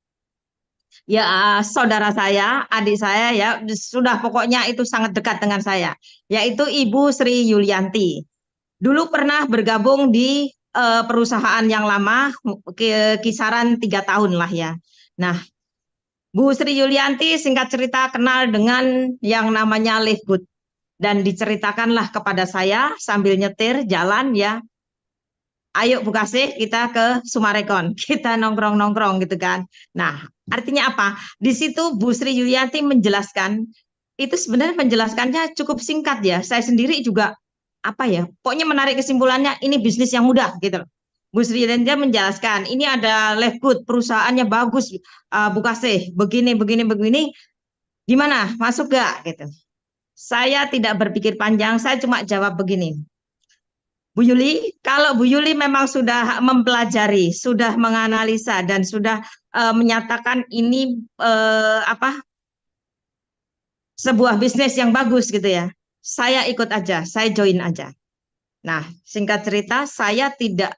ya saudara saya, adik saya ya, sudah pokoknya itu sangat dekat dengan saya, yaitu Ibu Sri Yulianti. Dulu pernah bergabung di perusahaan yang lama, kisaran 3 tahun lah ya. Nah, Bu Sri Yulianti singkat cerita kenal dengan yang namanya Live Good. Dan diceritakanlah kepada saya sambil nyetir jalan ya. Ayo Bu Kasih kita ke Sumarekon. Kita nongkrong-nongkrong gitu kan. Nah artinya apa? Di situ Bu Sri Yulianti menjelaskan. Itu sebenarnya penjelasannya cukup singkat ya. Saya sendiri juga apa ya. Pokoknya menarik kesimpulannya ini bisnis yang mudah gitu. Bu Sri Yulianti menjelaskan, ini ada Live Good, perusahaannya bagus, Bu Kasih, begini, gimana, masuk gak? Gitu. Saya tidak berpikir panjang, saya cuma jawab begini, Bu Yuli, kalau Bu Yuli memang sudah mempelajari, sudah menganalisa, dan sudah menyatakan ini sebuah bisnis yang bagus gitu ya, saya ikut aja, saya join aja. Nah, singkat cerita, saya tidak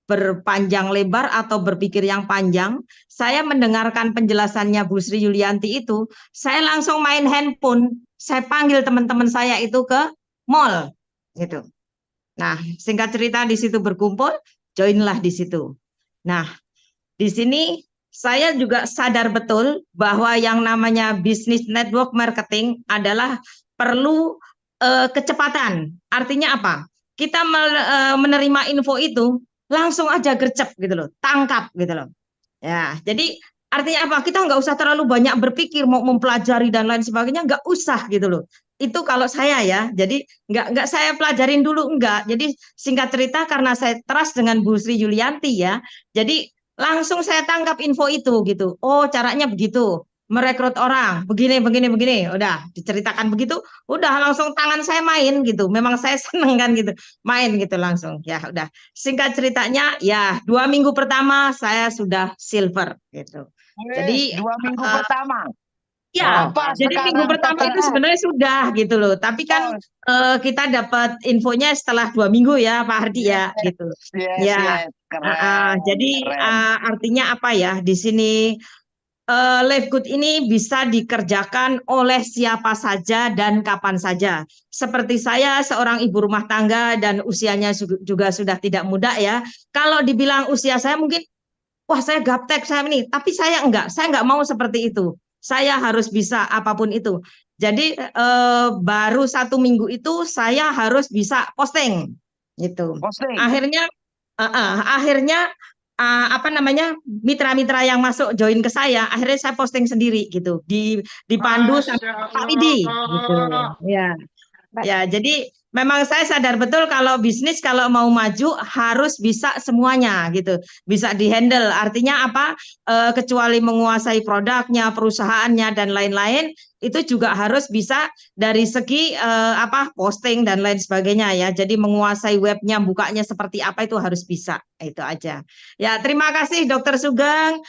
berpanjang lebar atau berpikir yang panjang. Saya mendengarkan penjelasannya Bu Sri Yulianti itu, saya langsung main handphone, saya panggil teman-teman saya itu ke mall gitu. Nah, singkat cerita di situ berkumpul, joinlah di situ. Nah, di sini saya juga sadar betul bahwa yang namanya bisnis network marketing adalah perlu kecepatan. Artinya apa? Kita menerima info itu langsung aja gercep gitu loh, tangkap gitu loh. Ya, jadi artinya apa? Kita nggak usah terlalu banyak berpikir mau mempelajari dan lain sebagainya, nggak usah gitu loh. Itu kalau saya ya, jadi nggak saya pelajarin dulu enggak. Jadi singkat cerita karena saya trust dengan Bu Sri Yulianti ya, jadi langsung saya tangkap info itu gitu. Oh caranya begitu, merekrut orang begini, udah diceritakan begitu, udah langsung tangan saya main gitu. Memang saya seneng kan gitu, main gitu langsung. Ya udah. Singkat ceritanya ya 2 minggu pertama saya sudah silver gitu. Jadi 2 minggu pertama. ya, Apa jadi sekarang minggu pertama itu terkenal? sebenarnya sudah gitu loh. Tapi kan kita dapat infonya setelah 2 minggu ya Pak Hardi ya gitu. Ya, Keren, jadi keren. artinya apa ya di sini Live Good ini bisa dikerjakan oleh siapa saja dan kapan saja. Seperti saya seorang ibu rumah tangga dan usianya juga sudah tidak muda ya. Kalau dibilang usia saya mungkin wah saya gaptek saya ini, tapi saya enggak mau seperti itu. Saya harus bisa apapun itu. Jadi baru 1 minggu itu saya harus bisa posting gitu. Posting. Akhirnya apa namanya mitra-mitra yang masuk join ke saya, akhirnya saya posting sendiri gitu, dipandu sama Pak Widi gitu. Ya. Ya, jadi memang saya sadar betul kalau bisnis kalau mau maju harus bisa semuanya gitu, bisa dihandle. Artinya apa? Kecuali menguasai produknya, perusahaannya dan lain-lain, itu juga harus bisa dari segi apa posting dan lain sebagainya ya. Jadi menguasai webnya, bukanya seperti apa itu harus bisa. Itu aja. Ya, terima kasih Dokter Sugeng.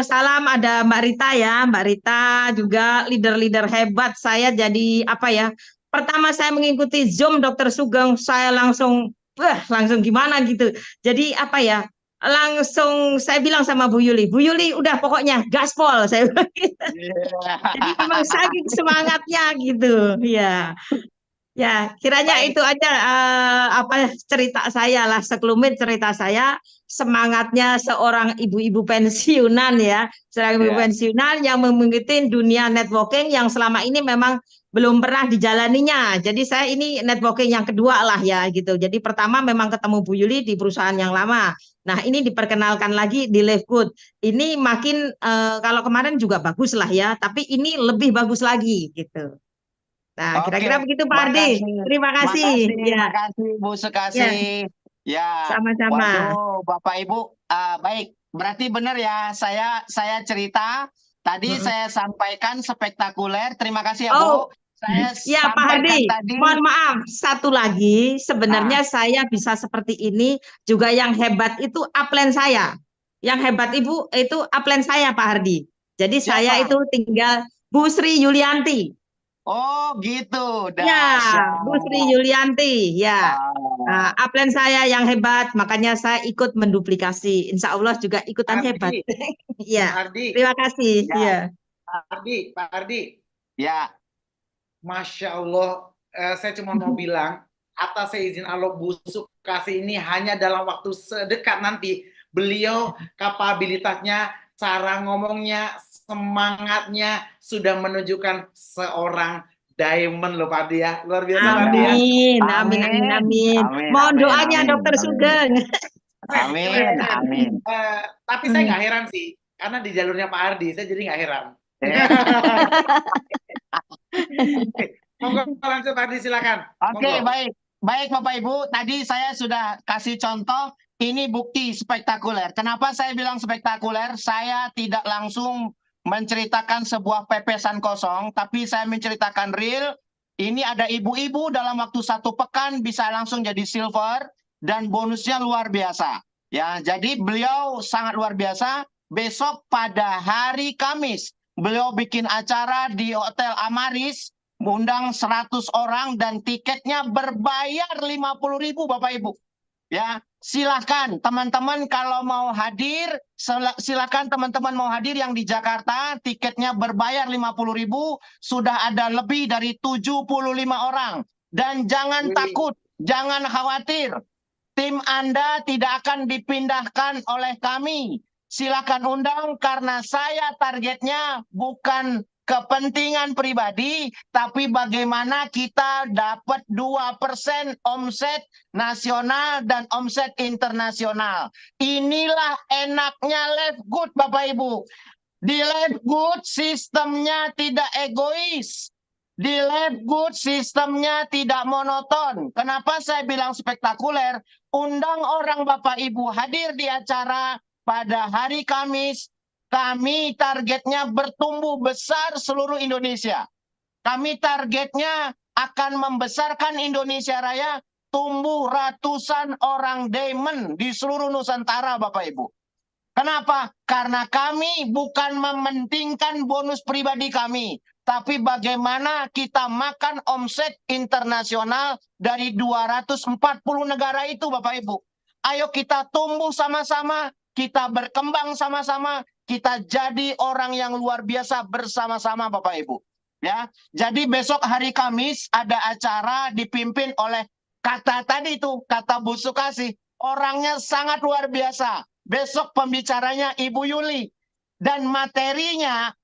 Salam ada Mbak Rita ya, Mbak Rita juga leader-leader hebat. Saya jadi apa ya? Pertama saya mengikuti Zoom Dokter Sugeng, saya langsung, langsung gimana gitu. Jadi apa ya? Langsung saya bilang sama Bu Yuli udah pokoknya gaspol saya bilang gitu. Jadi memang saking semangatnya gitu, ya. Ya, kiranya Baik. itu aja apa cerita saya lah, sekelumit cerita saya, semangatnya seorang ibu-ibu pensiunan ya, seorang ibu Ya. pensiunan yang mengikuti dunia networking yang selama ini memang belum pernah dijalaninya. Jadi saya ini networking yang kedua lah ya gitu. Jadi pertama memang ketemu Bu Yuli di perusahaan yang lama. Nah, ini diperkenalkan lagi di Live Good. Ini makin kalau kemarin juga bagus lah ya, tapi ini lebih bagus lagi gitu. Nah, Oke, kira-kira begitu Pak Ardi. makasih, Terima kasih. Ya, makasih Bu ya, Sukasih. Ya, sama-sama. waduh, Bapak Ibu, baik. Berarti benar ya, saya cerita tadi Mm-mm. saya sampaikan spektakuler. Terima kasih ya Oh, Bu. Saya ya Pak sampaikan Hardi, tadi. mohon maaf. Satu lagi, sebenarnya saya bisa seperti ini juga yang hebat itu upline saya. Yang hebat Ibu itu upline saya Pak Hardi. Jadi saya Siapa? itu tinggal Bu Sri Yulianti. Oh, gitu. Ya, Dahsyat. Bu Sri Yulianti. Ya. Nah, Ah, upline saya yang hebat, makanya saya ikut menduplikasi. Insya Allah juga ikutan hebat. Ardi, Ya, Ardi, terima kasih. ya, Ya. Pak Ardi, ya. Masya Allah, saya cuma mau bilang, atas izin Allah Bu Sukasih ini hanya dalam waktu sedekat nanti, beliau kapabilitasnya, cara ngomongnya, semangatnya sudah menunjukkan seorang diamond loh Pak Ardi ya. Luar biasa Pak Ardi ya. Amin, amin, amin, Amin, amin. amin, Mohon amin, doanya amin, Dokter amin. Sugeng. Keren, Amin, keren, keren. amin. Tapi saya nggak heran sih, karena di jalurnya Pak Ardi, saya jadi nggak heran. Monggo langsung Pak Ardi silakan. Oke, Monggo. baik. Baik Bapak Ibu, tadi saya sudah kasih contoh, ini bukti spektakuler. Kenapa saya bilang spektakuler? Saya tidak langsung menceritakan sebuah pepesan kosong, tapi saya menceritakan real. Ini ada ibu-ibu dalam waktu 1 pekan bisa langsung jadi silver, dan bonusnya luar biasa. Ya, jadi beliau sangat luar biasa. Besok pada hari Kamis, beliau bikin acara di Hotel Amaris, mengundang 100 orang dan tiketnya berbayar 50.000 Bapak Ibu. Ya, silakan teman-teman kalau mau hadir, silakan teman-teman mau hadir yang di Jakarta, tiketnya berbayar 50.000, sudah ada lebih dari 75 orang. Dan jangan takut, jangan khawatir. Tim Anda tidak akan dipindahkan oleh kami. Silakan undang karena saya targetnya bukan kepentingan pribadi, tapi bagaimana kita dapat 2% omset nasional dan omset internasional. Inilah enaknya Live Good, Bapak Ibu. Di Live Good sistemnya tidak egois. Di Live Good sistemnya tidak monoton. Kenapa saya bilang spektakuler? Undang orang Bapak Ibu hadir di acara pada hari Kamis. Kami targetnya bertumbuh besar seluruh Indonesia. Kami targetnya akan membesarkan Indonesia Raya, tumbuh ratusan orang diamond di seluruh Nusantara, Bapak Ibu. Kenapa? Karena kami bukan mementingkan bonus pribadi kami, tapi bagaimana kita makan omset internasional dari 240 negara itu, Bapak Ibu. Ayo kita tumbuh sama-sama, kita berkembang sama-sama, kita jadi orang yang luar biasa bersama-sama Bapak Ibu. Ya, jadi besok hari Kamis ada acara dipimpin oleh tadi itu, kata Bu Sukasih. Orangnya sangat luar biasa. Besok pembicaranya Ibu Yuli. Dan materinya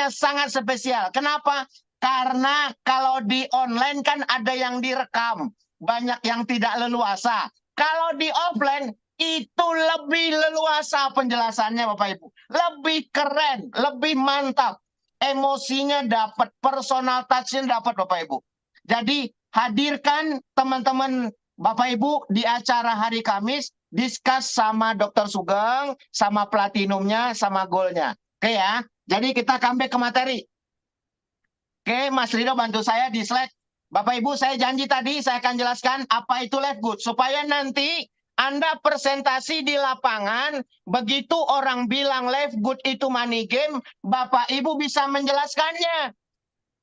sangat spesial. Kenapa? Karena kalau di online kan ada yang direkam. Banyak yang tidak leluasa. Kalau di offline itu lebih leluasa penjelasannya Bapak Ibu. Lebih keren, lebih mantap. Emosinya dapat, personal touch-nya dapat Bapak Ibu. Jadi hadirkan teman-teman Bapak Ibu di acara hari Kamis, discuss sama Dr. Sugeng, sama platinumnya, sama goalnya. Oke ya, jadi kita comeback ke materi. Oke, Mas Rido bantu saya di slide. Bapak Ibu, saya janji tadi saya akan jelaskan apa itu live good. Supaya nanti Anda presentasi di lapangan, begitu orang bilang live good itu money game, Bapak Ibu bisa menjelaskannya.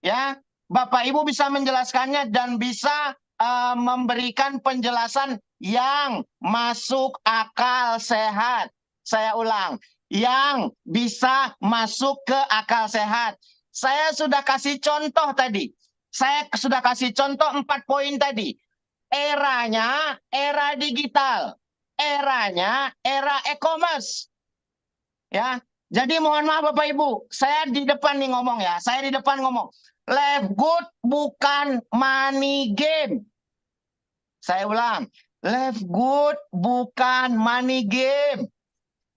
Ya, Bapak Ibu bisa menjelaskannya dan bisa memberikan penjelasan yang masuk akal sehat. Saya ulang, yang bisa masuk ke akal sehat. Saya sudah kasih contoh tadi. Saya sudah kasih contoh 4 poin tadi. Eranya era digital. Eranya era e-commerce. Ya. Jadi mohon maaf Bapak Ibu, saya di depan nih ngomong ya. Saya di depan ngomong. Live good bukan money game. Saya ulang. Live good bukan money game.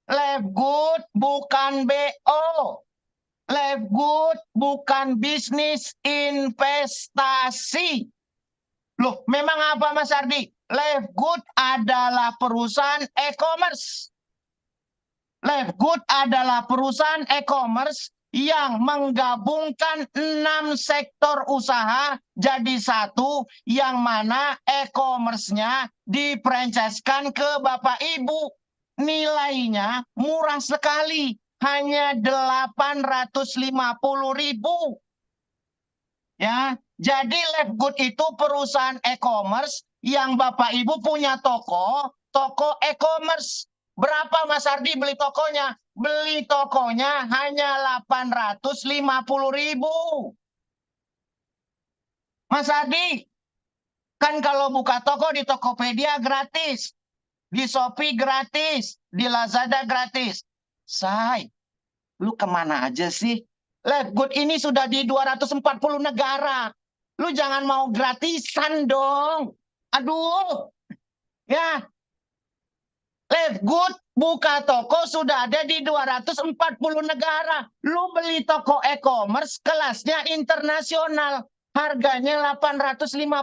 Live good bukan BO. Live good bukan bisnis investasi. Loh, memang apa Mas Ardi? Live good adalah perusahaan e-commerce. Live good adalah perusahaan e-commerce yang menggabungkan 6 sektor usaha jadi satu, yang mana e-commerce-nya difranchiskan ke Bapak Ibu. Nilainya murah sekali. Hanya 850.000. Ya, jadi Live Good itu perusahaan e-commerce yang Bapak Ibu punya toko e-commerce. Berapa Mas Ardi beli tokonya? Beli tokonya hanya 850.000. Mas Ardi, kan kalau buka toko di Tokopedia gratis, di Shopee gratis, di Lazada gratis. Say, lu kemana aja sih? Live Good ini sudah di 240 negara. Lu jangan mau gratisan dong. Aduh. Ya. Live Good buka toko sudah ada di 240 negara. Lu beli toko e-commerce kelasnya internasional. Harganya 850.000.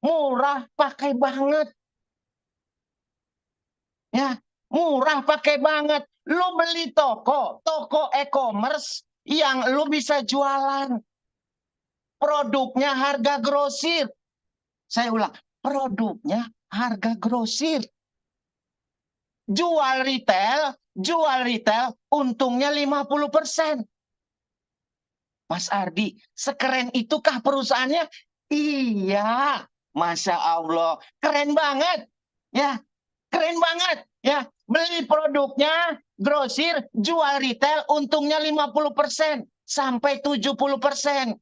Murah pakai banget. Ya, murah pakai banget. Lu beli toko e-commerce yang lu bisa jualan. Produknya harga grosir. Saya ulang, produknya harga grosir. Jual retail, untungnya 50%. Mas Ardi, sekeren itukah perusahaannya? Iya, Masya Allah, keren banget. Ya, keren banget. Ya, beli produknya grosir, jual retail, untungnya 50% sampai 70%.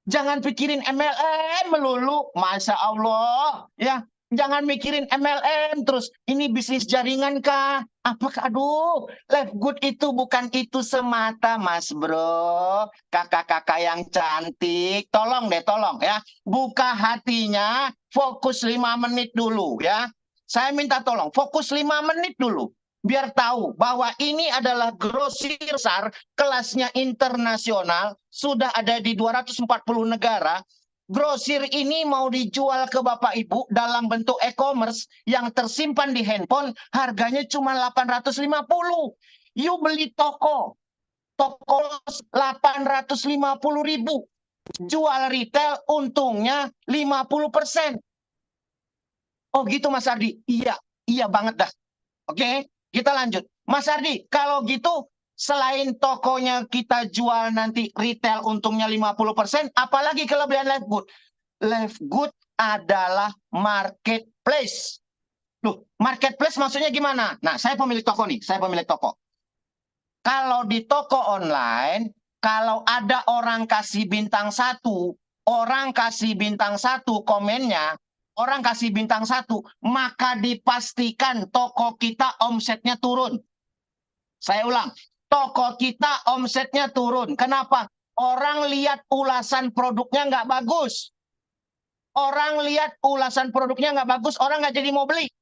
Jangan pikirin MLM melulu, Masya Allah. Ya, jangan mikirin MLM terus. Ini bisnis jaringan kah? Apakah, aduh, Live Good itu bukan itu semata, Mas Bro. Kakak-kakak yang cantik, tolong deh, tolong ya. Buka hatinya, fokus 5 menit dulu ya. Saya minta tolong, fokus 5 menit dulu. Biar tahu bahwa ini adalah grosir besar, kelasnya internasional, sudah ada di 240 negara. Grosir ini mau dijual ke Bapak Ibu dalam bentuk e-commerce yang tersimpan di handphone, harganya cuma 850. You beli toko 850.000. Jual retail untungnya 50%. Oh gitu Mas Ardi? Iya, iya banget dah. Oke, kita lanjut. Mas Ardi, kalau gitu selain tokonya kita jual nanti retail untungnya 50%, apalagi kelebihan Live Good? Live Good adalah marketplace. Loh, marketplace maksudnya gimana? Nah, saya pemilik toko nih, saya pemilik toko. Kalau di toko online, kalau ada orang kasih bintang 1, komennya, orang kasih bintang 1, maka dipastikan toko kita omsetnya turun. Saya ulang, toko kita omsetnya turun. Kenapa? Orang lihat ulasan produknya nggak bagus. Orang lihat ulasan produknya nggak bagus, orang nggak jadi mau beli.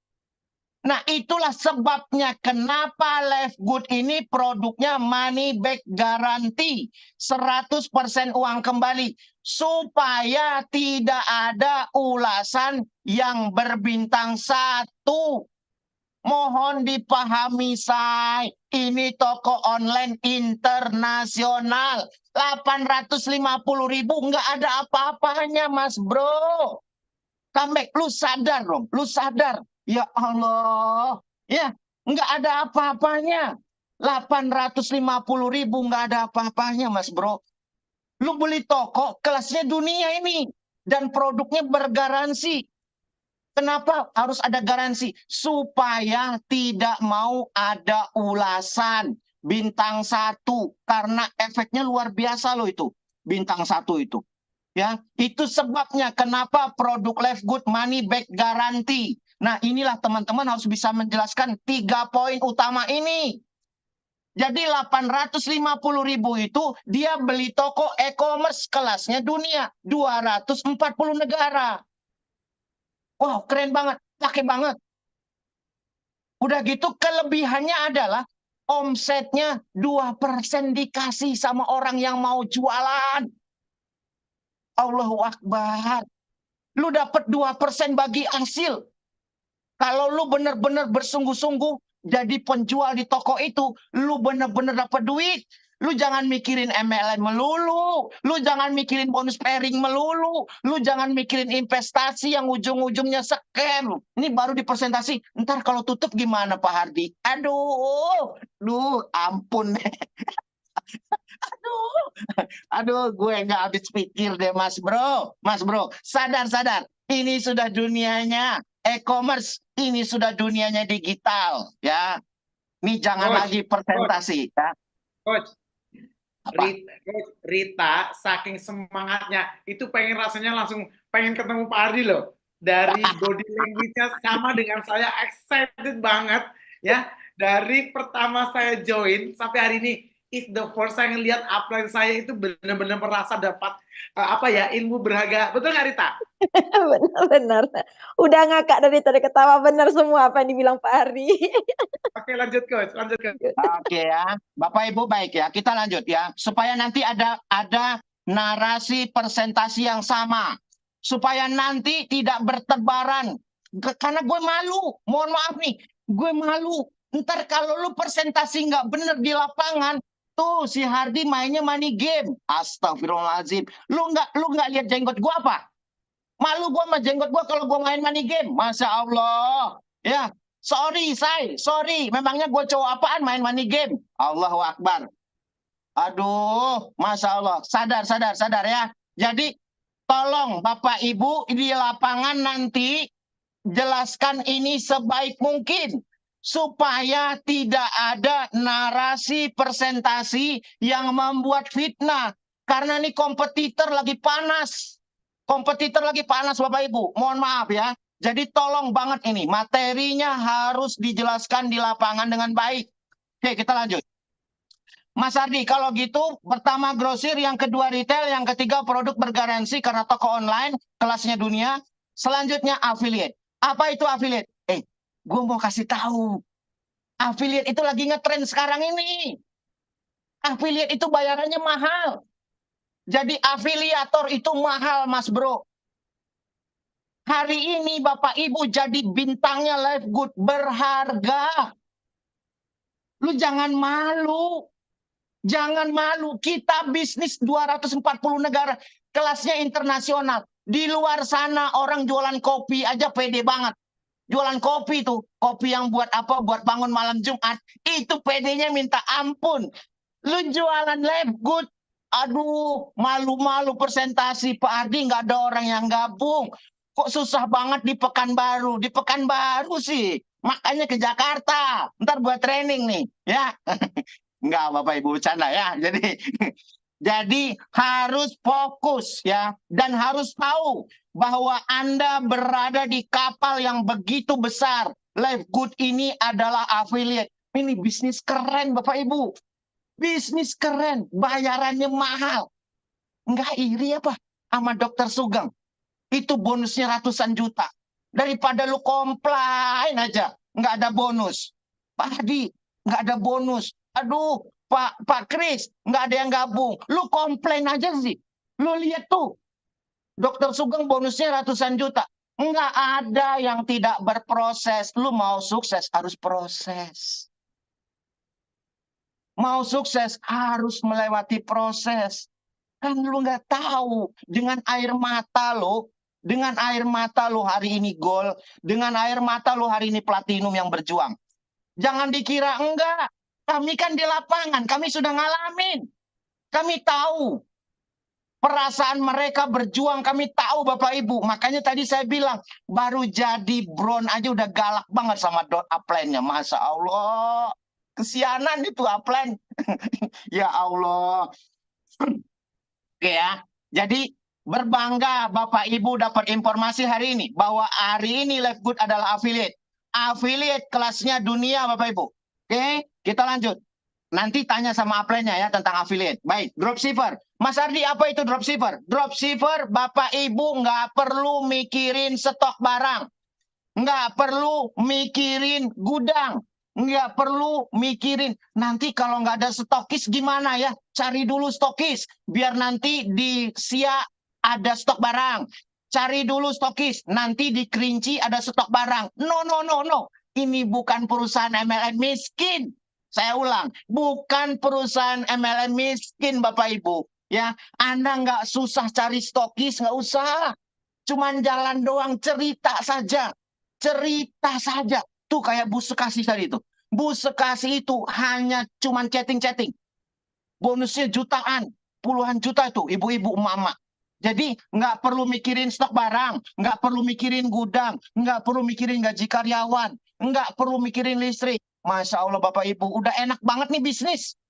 Nah, itulah sebabnya kenapa Life Good ini produknya money back guarantee. 100% uang kembali. Supaya tidak ada ulasan yang berbintang 1. Mohon dipahami, say. Ini toko online internasional. 850.000 nggak ada apa-apanya, Mas Bro. Comeback, lu sadar dong, lu sadar. Ya Allah, ya nggak ada apa-apanya. 850.000 nggak ada apa-apanya, Mas Bro. Lu beli toko kelasnya dunia ini dan produknya bergaransi. Kenapa harus ada garansi? Supaya tidak mau ada ulasan bintang 1 karena efeknya luar biasa loh itu bintang 1 itu. Ya, itu sebabnya kenapa produk Life Good money back guarantee. Nah, inilah teman-teman harus bisa menjelaskan 3 poin utama ini. Jadi 850.000 itu dia beli toko e-commerce kelasnya dunia, 240 negara. Wow, keren banget, pakai banget. Udah gitu kelebihannya adalah omsetnya 2% dikasih sama orang yang mau jualan. Allahu Akbar. Lu dapat 2% bagi hasil. Kalau lu benar-benar bersungguh-sungguh jadi penjual di toko itu, lu benar-benar dapat duit. Lu jangan mikirin MLM melulu. Lu jangan mikirin bonus pairing melulu. Lu jangan mikirin investasi yang ujung-ujungnya scam. Ini baru dipresentasi. Ntar kalau tutup gimana Pak Hardi? Aduh, ampun deh. Aduh, gue nggak habis pikir deh, Mas Bro. Mas Bro, sadar. Ini sudah dunianya e-commerce. Ini sudah dunianya digital, ya. Ini jangan Coach, lagi presentasi, ya. Coach, Apa? Rita, saking semangatnya, itu pengen rasanya langsung pengen ketemu Pak Ardi loh. Dari body language-nya sama dengan saya, excited banget, ya. Dari pertama saya join sampai hari ini, is the first saya ngelihat upline saya itu benar-benar merasa dapat ilmu berharga. Betul nggak Rita? Benar-benar. Udah ngakak dari tadi ketawa benar semua apa yang dibilang Pak Ardi. Oke, lanjut Coach. Oke ya, Bapak Ibu baik ya, kita lanjut ya, supaya nanti ada narasi presentasi yang sama, supaya nanti tidak bertebaran, karena gue malu, mohon maaf nih, gue malu, ntar kalau lu presentasi nggak bener di lapangan, tuh si Hardi mainnya money game, astagfirullahaladzim, lu nggak lihat jenggot gue apa? Malu gue sama jenggot gue kalau gue main money game, Masya Allah, ya. Sorry. Memangnya gue cowok apaan main money game? Allahu Akbar. Aduh, Masya Allah. Sadar ya. Jadi, tolong Bapak Ibu di lapangan nanti jelaskan ini sebaik mungkin. Supaya tidak ada narasi presentasi yang membuat fitnah. Karena ini kompetitor lagi panas. Bapak Ibu. Mohon maaf ya. Jadi tolong banget ini, materinya harus dijelaskan di lapangan dengan baik. Oke, kita lanjut. Mas Ardi, kalau gitu pertama grosir, yang kedua retail, yang ketiga produk bergaransi karena toko online, kelasnya dunia. Selanjutnya affiliate. Apa itu affiliate? Gue mau kasih tahu. Affiliate itu lagi ngetren sekarang ini. Affiliate itu bayarannya mahal. Jadi afiliator itu mahal, Mas Bro. Hari ini Bapak Ibu jadi bintangnya Life Good berharga. Lu jangan malu. Kita bisnis 240 negara. Kelasnya internasional. Di luar sana orang jualan kopi aja pede banget. Jualan kopi tuh. Kopi yang buat apa? Buat bangun malam Jumat. Itu pedenya minta ampun. Lu jualan Life Good. Aduh, malu-malu presentasi Pak Ardi, nggak ada orang yang gabung. Kok susah banget di Pekanbaru? Di Pekanbaru sih. Makanya ke Jakarta. Ntar buat training nih. Ya. Enggak, Bapak Ibu bercanda ya. Jadi harus fokus ya. Dan harus tahu bahwa Anda berada di kapal yang begitu besar. Life Good ini adalah affiliate. Ini bisnis keren Bapak Ibu. Bisnis keren. Bayarannya mahal. Enggak iri apa? Sama Dokter Sugeng. Itu bonusnya ratusan juta. Daripada lu komplain aja. nggak ada bonus. Pak Hadi, nggak ada bonus. Aduh, Pak Kris, nggak ada yang gabung. Lu komplain aja sih. Lu lihat tuh, Dokter Sugeng bonusnya ratusan juta. Nggak ada yang tidak berproses. Lu mau sukses harus proses. Mau sukses harus melewati proses. Kan lu nggak tahu dengan air mata lo, hari ini gol, dengan air mata lo hari ini platinum yang berjuang. Jangan dikira enggak. Kami kan di lapangan, kami sudah ngalamin. Kami tahu perasaan mereka berjuang, kami tahu Bapak Ibu. Makanya tadi saya bilang, baru jadi bron aja udah galak banget sama upline-nya. Masya Allah. Kesianan itu upline. Ya Allah. Oke ya. Jadi berbangga Bapak Ibu dapat informasi hari ini. Bahwa hari ini Lifegood adalah affiliate. Affiliate kelasnya dunia Bapak Ibu. Oke, kita lanjut. Nanti tanya sama upline-nya ya tentang affiliate. Baik, dropshipper. Mas Ardi, apa itu dropshipper? Dropshipper, Bapak Ibu nggak perlu mikirin stok barang. Nggak perlu mikirin gudang. Nggak perlu mikirin nanti kalau nggak ada stokis gimana ya. Cari dulu stokis. Biar nanti di SIA ada stok barang. Cari dulu stokis. Nanti di Kerinci ada stok barang. No. Ini bukan perusahaan MLM miskin. Saya ulang, bukan perusahaan MLM miskin Bapak Ibu. Ya, Anda nggak susah cari stokis, nggak usah. Cuman jalan doang, cerita saja. Cerita saja. Tuh kayak Bu Sekasi tadi itu. Bu Sekasi itu hanya cuman chatting-chatting. Bonusnya jutaan, puluhan juta itu ibu-ibu emak-emak. Jadi nggak perlu mikirin stok barang, nggak perlu mikirin gudang, nggak perlu mikirin gaji karyawan, nggak perlu mikirin listrik. Masya Allah Bapak Ibu, udah enak banget nih bisnis.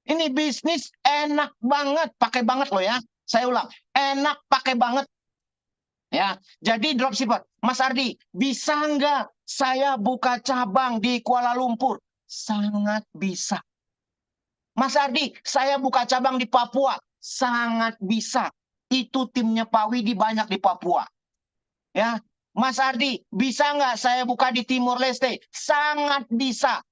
Ini bisnis enak banget, pakai banget loh ya. Saya ulang, enak pakai banget. Ya, jadi dropshipper, Mas Ardi, bisa nggak saya buka cabang di Kuala Lumpur? Sangat bisa. Mas Ardi, saya buka cabang di Papua. Sangat bisa. Itu timnya Pak Widi banyak di Papua. Ya, Mas Ardi, bisa nggak saya buka di Timur Leste? Sangat bisa.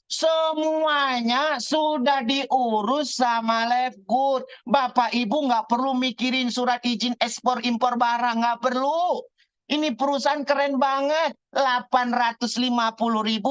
Semuanya sudah diurus sama Lifegood. Bapak Ibu nggak perlu mikirin surat izin ekspor impor barang, nggak perlu. Ini perusahaan keren banget. 850.000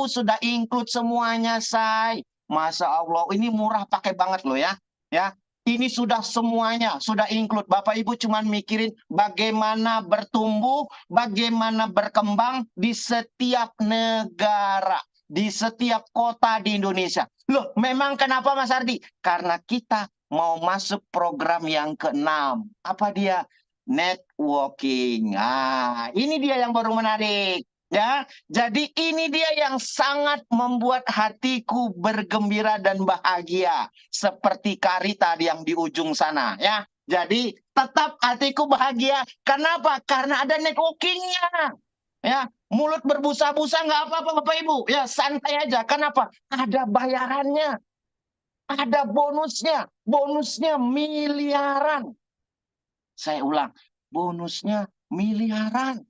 sudah include semuanya, say. Masya Allah, ini murah pakai banget loh ya. Ya, ini sudah semuanya, sudah include. Bapak Ibu cuma mikirin bagaimana bertumbuh, bagaimana berkembang di setiap negara. Di setiap kota di Indonesia. Loh, memang kenapa Mas Ardi? Karena kita mau masuk program yang ke-6. Apa dia? Networking. Ah, ini dia yang baru menarik. Ya, jadi ini dia yang sangat membuat hatiku bergembira dan bahagia. Seperti Karita yang di ujung sana. Ya, jadi tetap hatiku bahagia. Kenapa? Karena ada networkingnya. Ya, mulut berbusa-busa nggak apa-apa Bapak Ibu. Ya, santai aja. Kenapa? Ada bayarannya. Ada bonusnya. Bonusnya miliaran. Saya ulang. Bonusnya miliaran.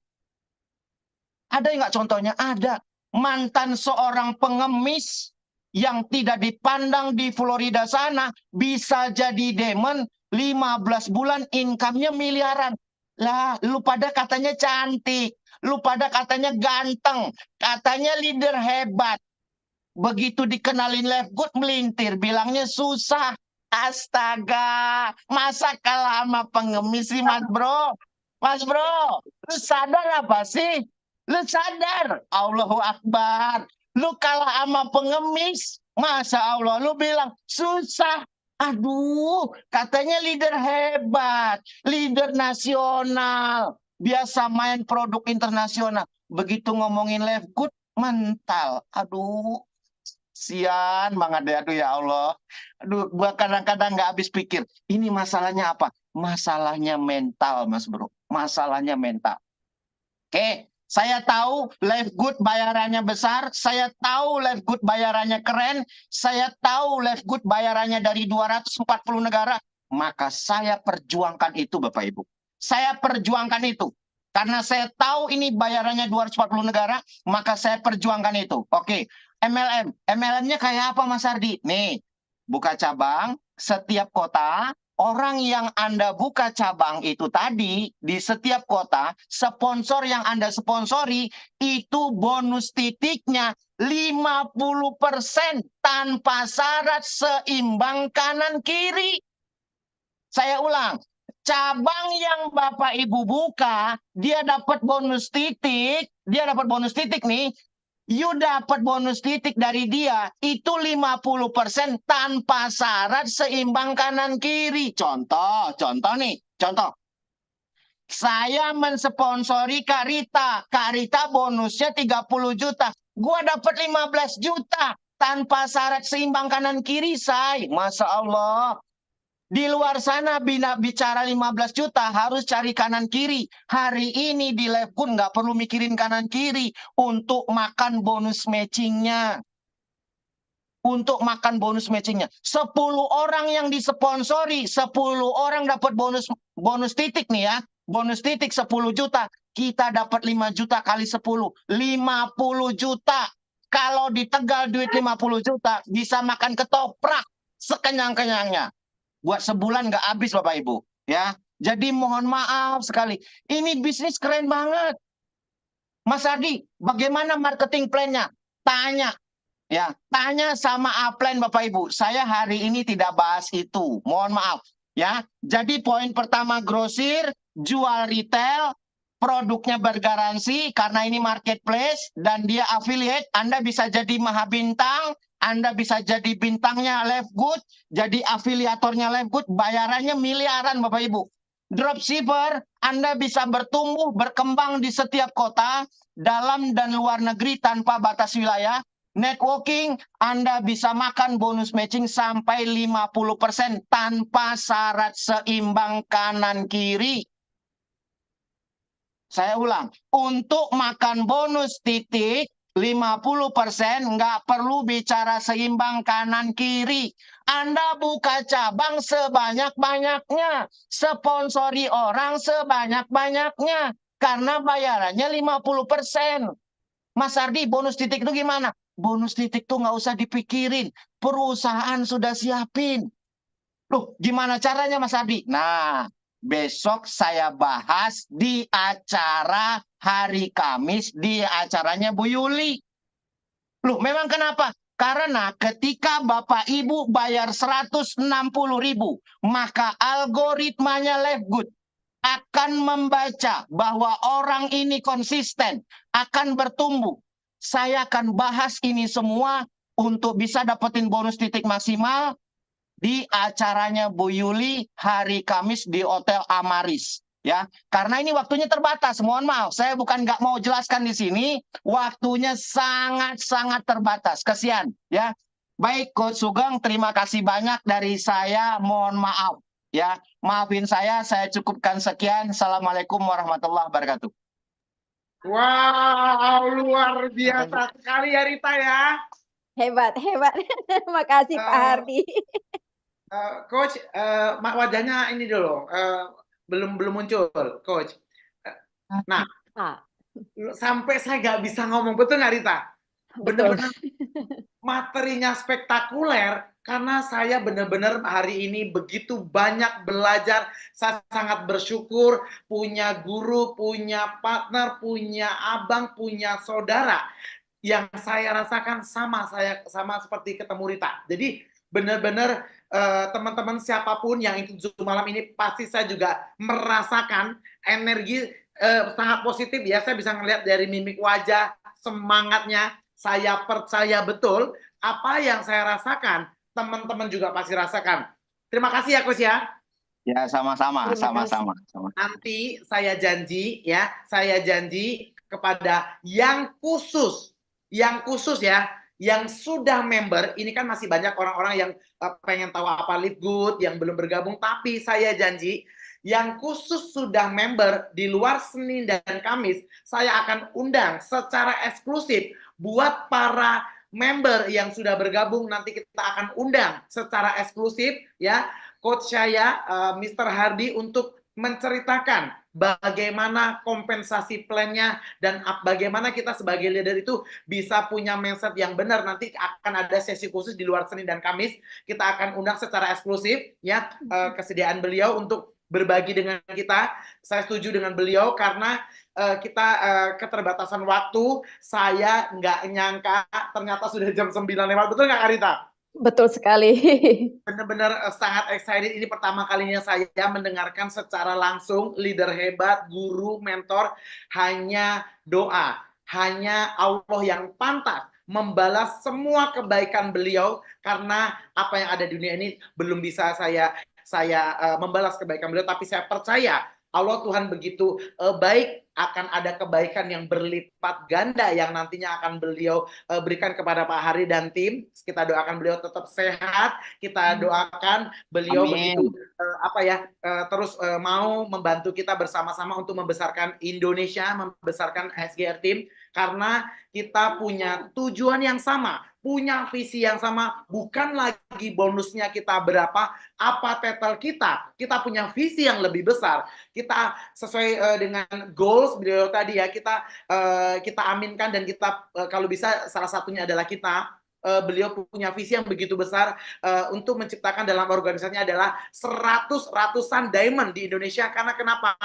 Ada nggak contohnya? Ada. Mantan seorang pengemis yang tidak dipandang di Florida sana bisa jadi demon 15 bulan income-nya miliaran. Lah, lu pada katanya cantik. Lu pada katanya ganteng, katanya leader hebat. Begitu dikenalin Lifegood melintir, bilangnya susah. Astaga, masa kalah sama pengemis sih Mas Bro? Mas Bro, lu sadar apa sih? Lu sadar? Allahu Akbar. Lu kalah sama pengemis, Masya Allah. Lu bilang susah. Aduh, katanya leader hebat, leader nasional. Biasa main produk internasional. Begitu ngomongin Lifegood, mental. Aduh, sian banget deh. Aduh ya Allah. Aduh, gua kadang-kadang nggak habis pikir. Ini masalahnya apa? Masalahnya mental, Mas Bro. Masalahnya mental. Oke, saya tahu Lifegood bayarannya besar. Saya tahu Lifegood bayarannya keren. Saya tahu Lifegood bayarannya dari 240 negara. Maka saya perjuangkan itu, Bapak Ibu. Saya perjuangkan itu. Karena saya tahu ini bayarannya 240 negara, maka saya perjuangkan itu. Oke, MLM. MLM-nya kayak apa Mas Ardi? Nih, buka cabang, setiap kota, orang yang Anda buka cabang itu tadi, di setiap kota, sponsor yang Anda sponsori, itu bonus titiknya 50% tanpa syarat seimbang kanan kiri. Saya ulang, cabang yang Bapak Ibu buka, dia dapat bonus titik, nih, you dapat bonus titik dari dia, itu 50% tanpa syarat seimbang kanan kiri. Contoh nih, saya mensponsori Kak Rita. Kak Rita bonusnya 30 juta. Gua dapat 15 juta tanpa syarat seimbang kanan kiri, say. Masya Allah. Di luar sana bicara 15 juta harus cari kanan kiri. Hari ini di Lefgood nggak perlu mikirin kanan kiri untuk makan bonus matchingnya. 10 orang yang disponsori, 10 orang dapat bonus titik nih ya. Bonus titik 10 juta. Kita dapat 5 juta kali 10. 50 juta. Kalau di Tegal duit 50 juta bisa makan ketoprak sekenyang-kenyangnya. Buat sebulan nggak habis Bapak Ibu, ya. Jadi mohon maaf sekali. Ini bisnis keren banget. Mas Ardi, bagaimana marketing plan-nya? Tanya sama upline Bapak Ibu. Saya hari ini tidak bahas itu. Mohon maaf, ya. Jadi poin pertama grosir, jual retail, produknya bergaransi karena ini marketplace dan dia affiliate. Anda bisa jadi Mahabintang, Anda bisa jadi bintangnya Lefgood, jadi afiliatornya Lefgood, bayarannya miliaran Bapak Ibu. Dropshipper, Anda bisa bertumbuh, berkembang di setiap kota, dalam dan luar negeri tanpa batas wilayah. Networking, Anda bisa makan bonus matching sampai 50% tanpa syarat seimbang kanan kiri. Saya ulang, untuk makan bonus titik 50% nggak perlu bicara seimbang kanan kiri. Anda buka cabang sebanyak-banyaknya. Sponsori orang sebanyak-banyaknya. Karena bayarannya 50%. Mas Ardi, bonus titik itu gimana? Bonus titik itu nggak usah dipikirin. Perusahaan sudah siapin. Loh, gimana caranya Mas Ardi? Nah, besok saya bahas di acara hari Kamis, di acaranya Bu Yuli. Loh, memang kenapa? Karena ketika Bapak Ibu bayar 160.000, maka algoritmanya Lefgood akan membaca bahwa orang ini konsisten, akan bertumbuh. Saya akan bahas ini semua untuk bisa dapetin bonus titik maksimal di acaranya Bu Yuli hari Kamis di Hotel Amaris, ya. Karena ini waktunya terbatas, mohon maaf, saya bukan nggak mau jelaskan di sini, waktunya sangat-sangat terbatas, kasihan, ya. Baik Coach Sugeng, terima kasih banyak dari saya, mohon maaf, ya. Maafin saya cukupkan sekian. Assalamualaikum warahmatullahi wabarakatuh. Wow, luar biasa sekali ya Rita ya. Hebat. Makasih Pak Hardi. Coach, wajahnya ini dulu, belum muncul, Coach. Nah, sampai saya nggak bisa ngomong, betul nggak Rita? Benar-benar materinya spektakuler, karena saya benar-benar hari ini begitu banyak belajar. Saya sangat bersyukur punya guru, punya partner, punya abang, punya saudara. Yang saya rasakan sama seperti ketemu Rita. Jadi benar-benar teman-teman siapapun yang ikut Zoom malam ini pasti saya juga merasakan energi sangat positif ya. Saya bisa ngelihat dari mimik wajah, semangatnya. Saya percaya betul apa yang saya rasakan, teman-teman juga pasti rasakan. Terima kasih ya Coach ya. Ya, sama-sama. Nanti saya janji ya, kepada yang khusus ya, yang sudah member, ini kan masih banyak orang-orang yang pengen tahu apa Lefgood, yang belum bergabung, tapi saya janji yang khusus sudah member di luar Senin dan Kamis, saya akan undang secara eksklusif buat para member yang sudah bergabung, nanti kita akan undang secara eksklusif ya Coach saya, Mr. Hardi, untuk menceritakan bagaimana kompensasi plannya, dan bagaimana kita sebagai leader itu bisa punya mindset yang benar. Nanti akan ada sesi khusus di luar Senin dan Kamis, kita akan undang secara eksklusif ya kesediaan beliau untuk berbagi dengan kita. Saya setuju dengan beliau karena kita keterbatasan waktu. Saya nggak nyangka ternyata sudah jam 9 lewat. Betul nggak, Karita? Betul sekali. Benar-benar sangat excited. Ini pertama kalinya saya mendengarkan secara langsung leader hebat, guru, mentor, hanya doa, hanya Allah yang pantas membalas semua kebaikan beliau, karena apa yang ada di dunia ini belum bisa saya membalas kebaikan beliau, tapi saya percaya Allah Tuhan begitu baik, akan ada kebaikan yang berlipat ganda yang nantinya akan beliau berikan kepada Pak Hari dan tim. Kita doakan beliau tetap sehat, kita doakan beliau begitu terus mau membantu kita bersama-sama untuk membesarkan Indonesia, membesarkan SGR Team, karena kita punya tujuan yang sama, punya visi yang sama. Bukan lagi bonusnya kita berapa, apa title kita punya visi yang lebih besar. Kita sesuai dengan goals beliau tadi ya, kita aminkan, dan kita kalau bisa salah satunya adalah kita beliau punya visi yang begitu besar untuk menciptakan dalam organisasinya adalah ratusan diamond di Indonesia. Karena kenapa?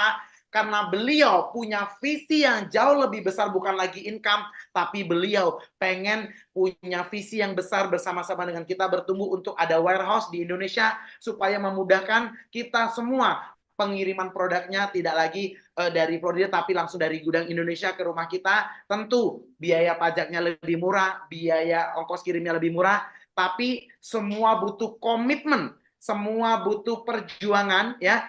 Karena beliau punya visi yang jauh lebih besar, bukan lagi income, tapi beliau pengen punya visi yang besar bersama-sama dengan kita bertumbuh untuk ada warehouse di Indonesia supaya memudahkan kita semua. Pengiriman produknya tidak lagi dari Florida, tapi langsung dari gudang Indonesia ke rumah kita. Tentu biaya pajaknya lebih murah, biaya ongkos kirimnya lebih murah, tapi semua butuh komitmen, semua butuh perjuangan ya.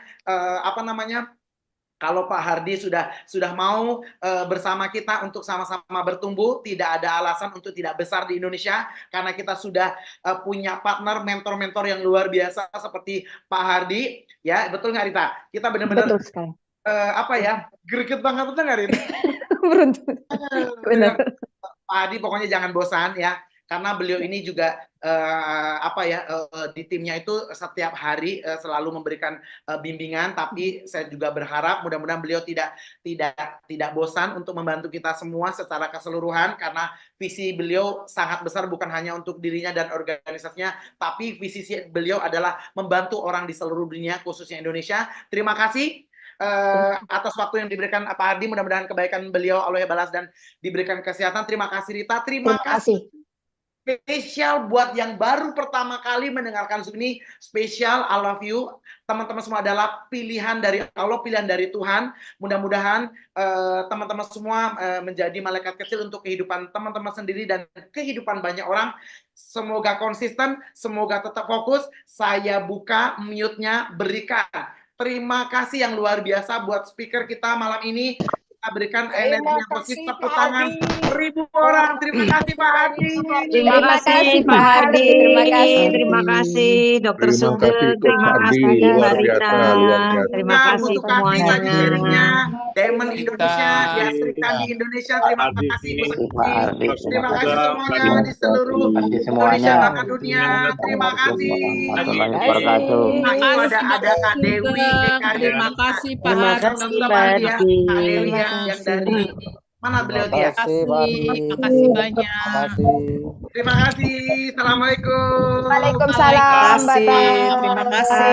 Kalau Pak Hardi sudah mau bersama kita untuk sama-sama bertumbuh, tidak ada alasan untuk tidak besar di Indonesia, karena kita sudah punya partner, mentor-mentor yang luar biasa seperti Pak Hardi, ya betul nggak Rita? Kita benar-benar greget banget, betul nggak Rita? Benar. Pak Hardi pokoknya jangan bosan ya, karena beliau ini juga di timnya itu setiap hari selalu memberikan bimbingan. Tapi saya juga berharap mudah-mudahan beliau tidak bosan untuk membantu kita semua secara keseluruhan, karena visi beliau sangat besar, bukan hanya untuk dirinya dan organisasinya, tapi visi beliau adalah membantu orang di seluruh dunia, khususnya Indonesia. Terima kasih atas waktu yang diberikan Pak Hardi. Mudah-mudahan kebaikan beliau Allah balas dan diberikan kesehatan. Terima kasih Rita. Terima kasih. Spesial buat yang baru pertama kali mendengarkan Zoom ini, spesial, I love you. Teman-teman semua adalah pilihan dari Allah, pilihan dari Tuhan. Mudah-mudahan teman-teman semua menjadi malaikat kecil untuk kehidupan teman-teman sendiri dan kehidupan banyak orang. Semoga konsisten, semoga tetap fokus. Saya buka mute-nya, berikan terima kasih yang luar biasa buat speaker kita malam ini. Kita berikan energi yang positif, tepuk tangan 1000 orang. Terima kasih Pak Hardi. Terima kasih Pak Hardi. Terima kasih Dr. Sugeng. Terima kasih Mbak Rita. Terima kasih semuanya. Diamond Indonesia, dihasilkan di Indonesia. Terima kasih Bu Sakti. Terima kasih semuanya di seluruh Indonesia bahkan dunia. Terima kasih. Ada Kak Dewi, terima kasih Pak Hardi. Kak Dewi yang dari mana beliau dia? Terima kasih banyak. Terima kasih. Assalamualaikum. Waalaikumsalam. Terima kasih.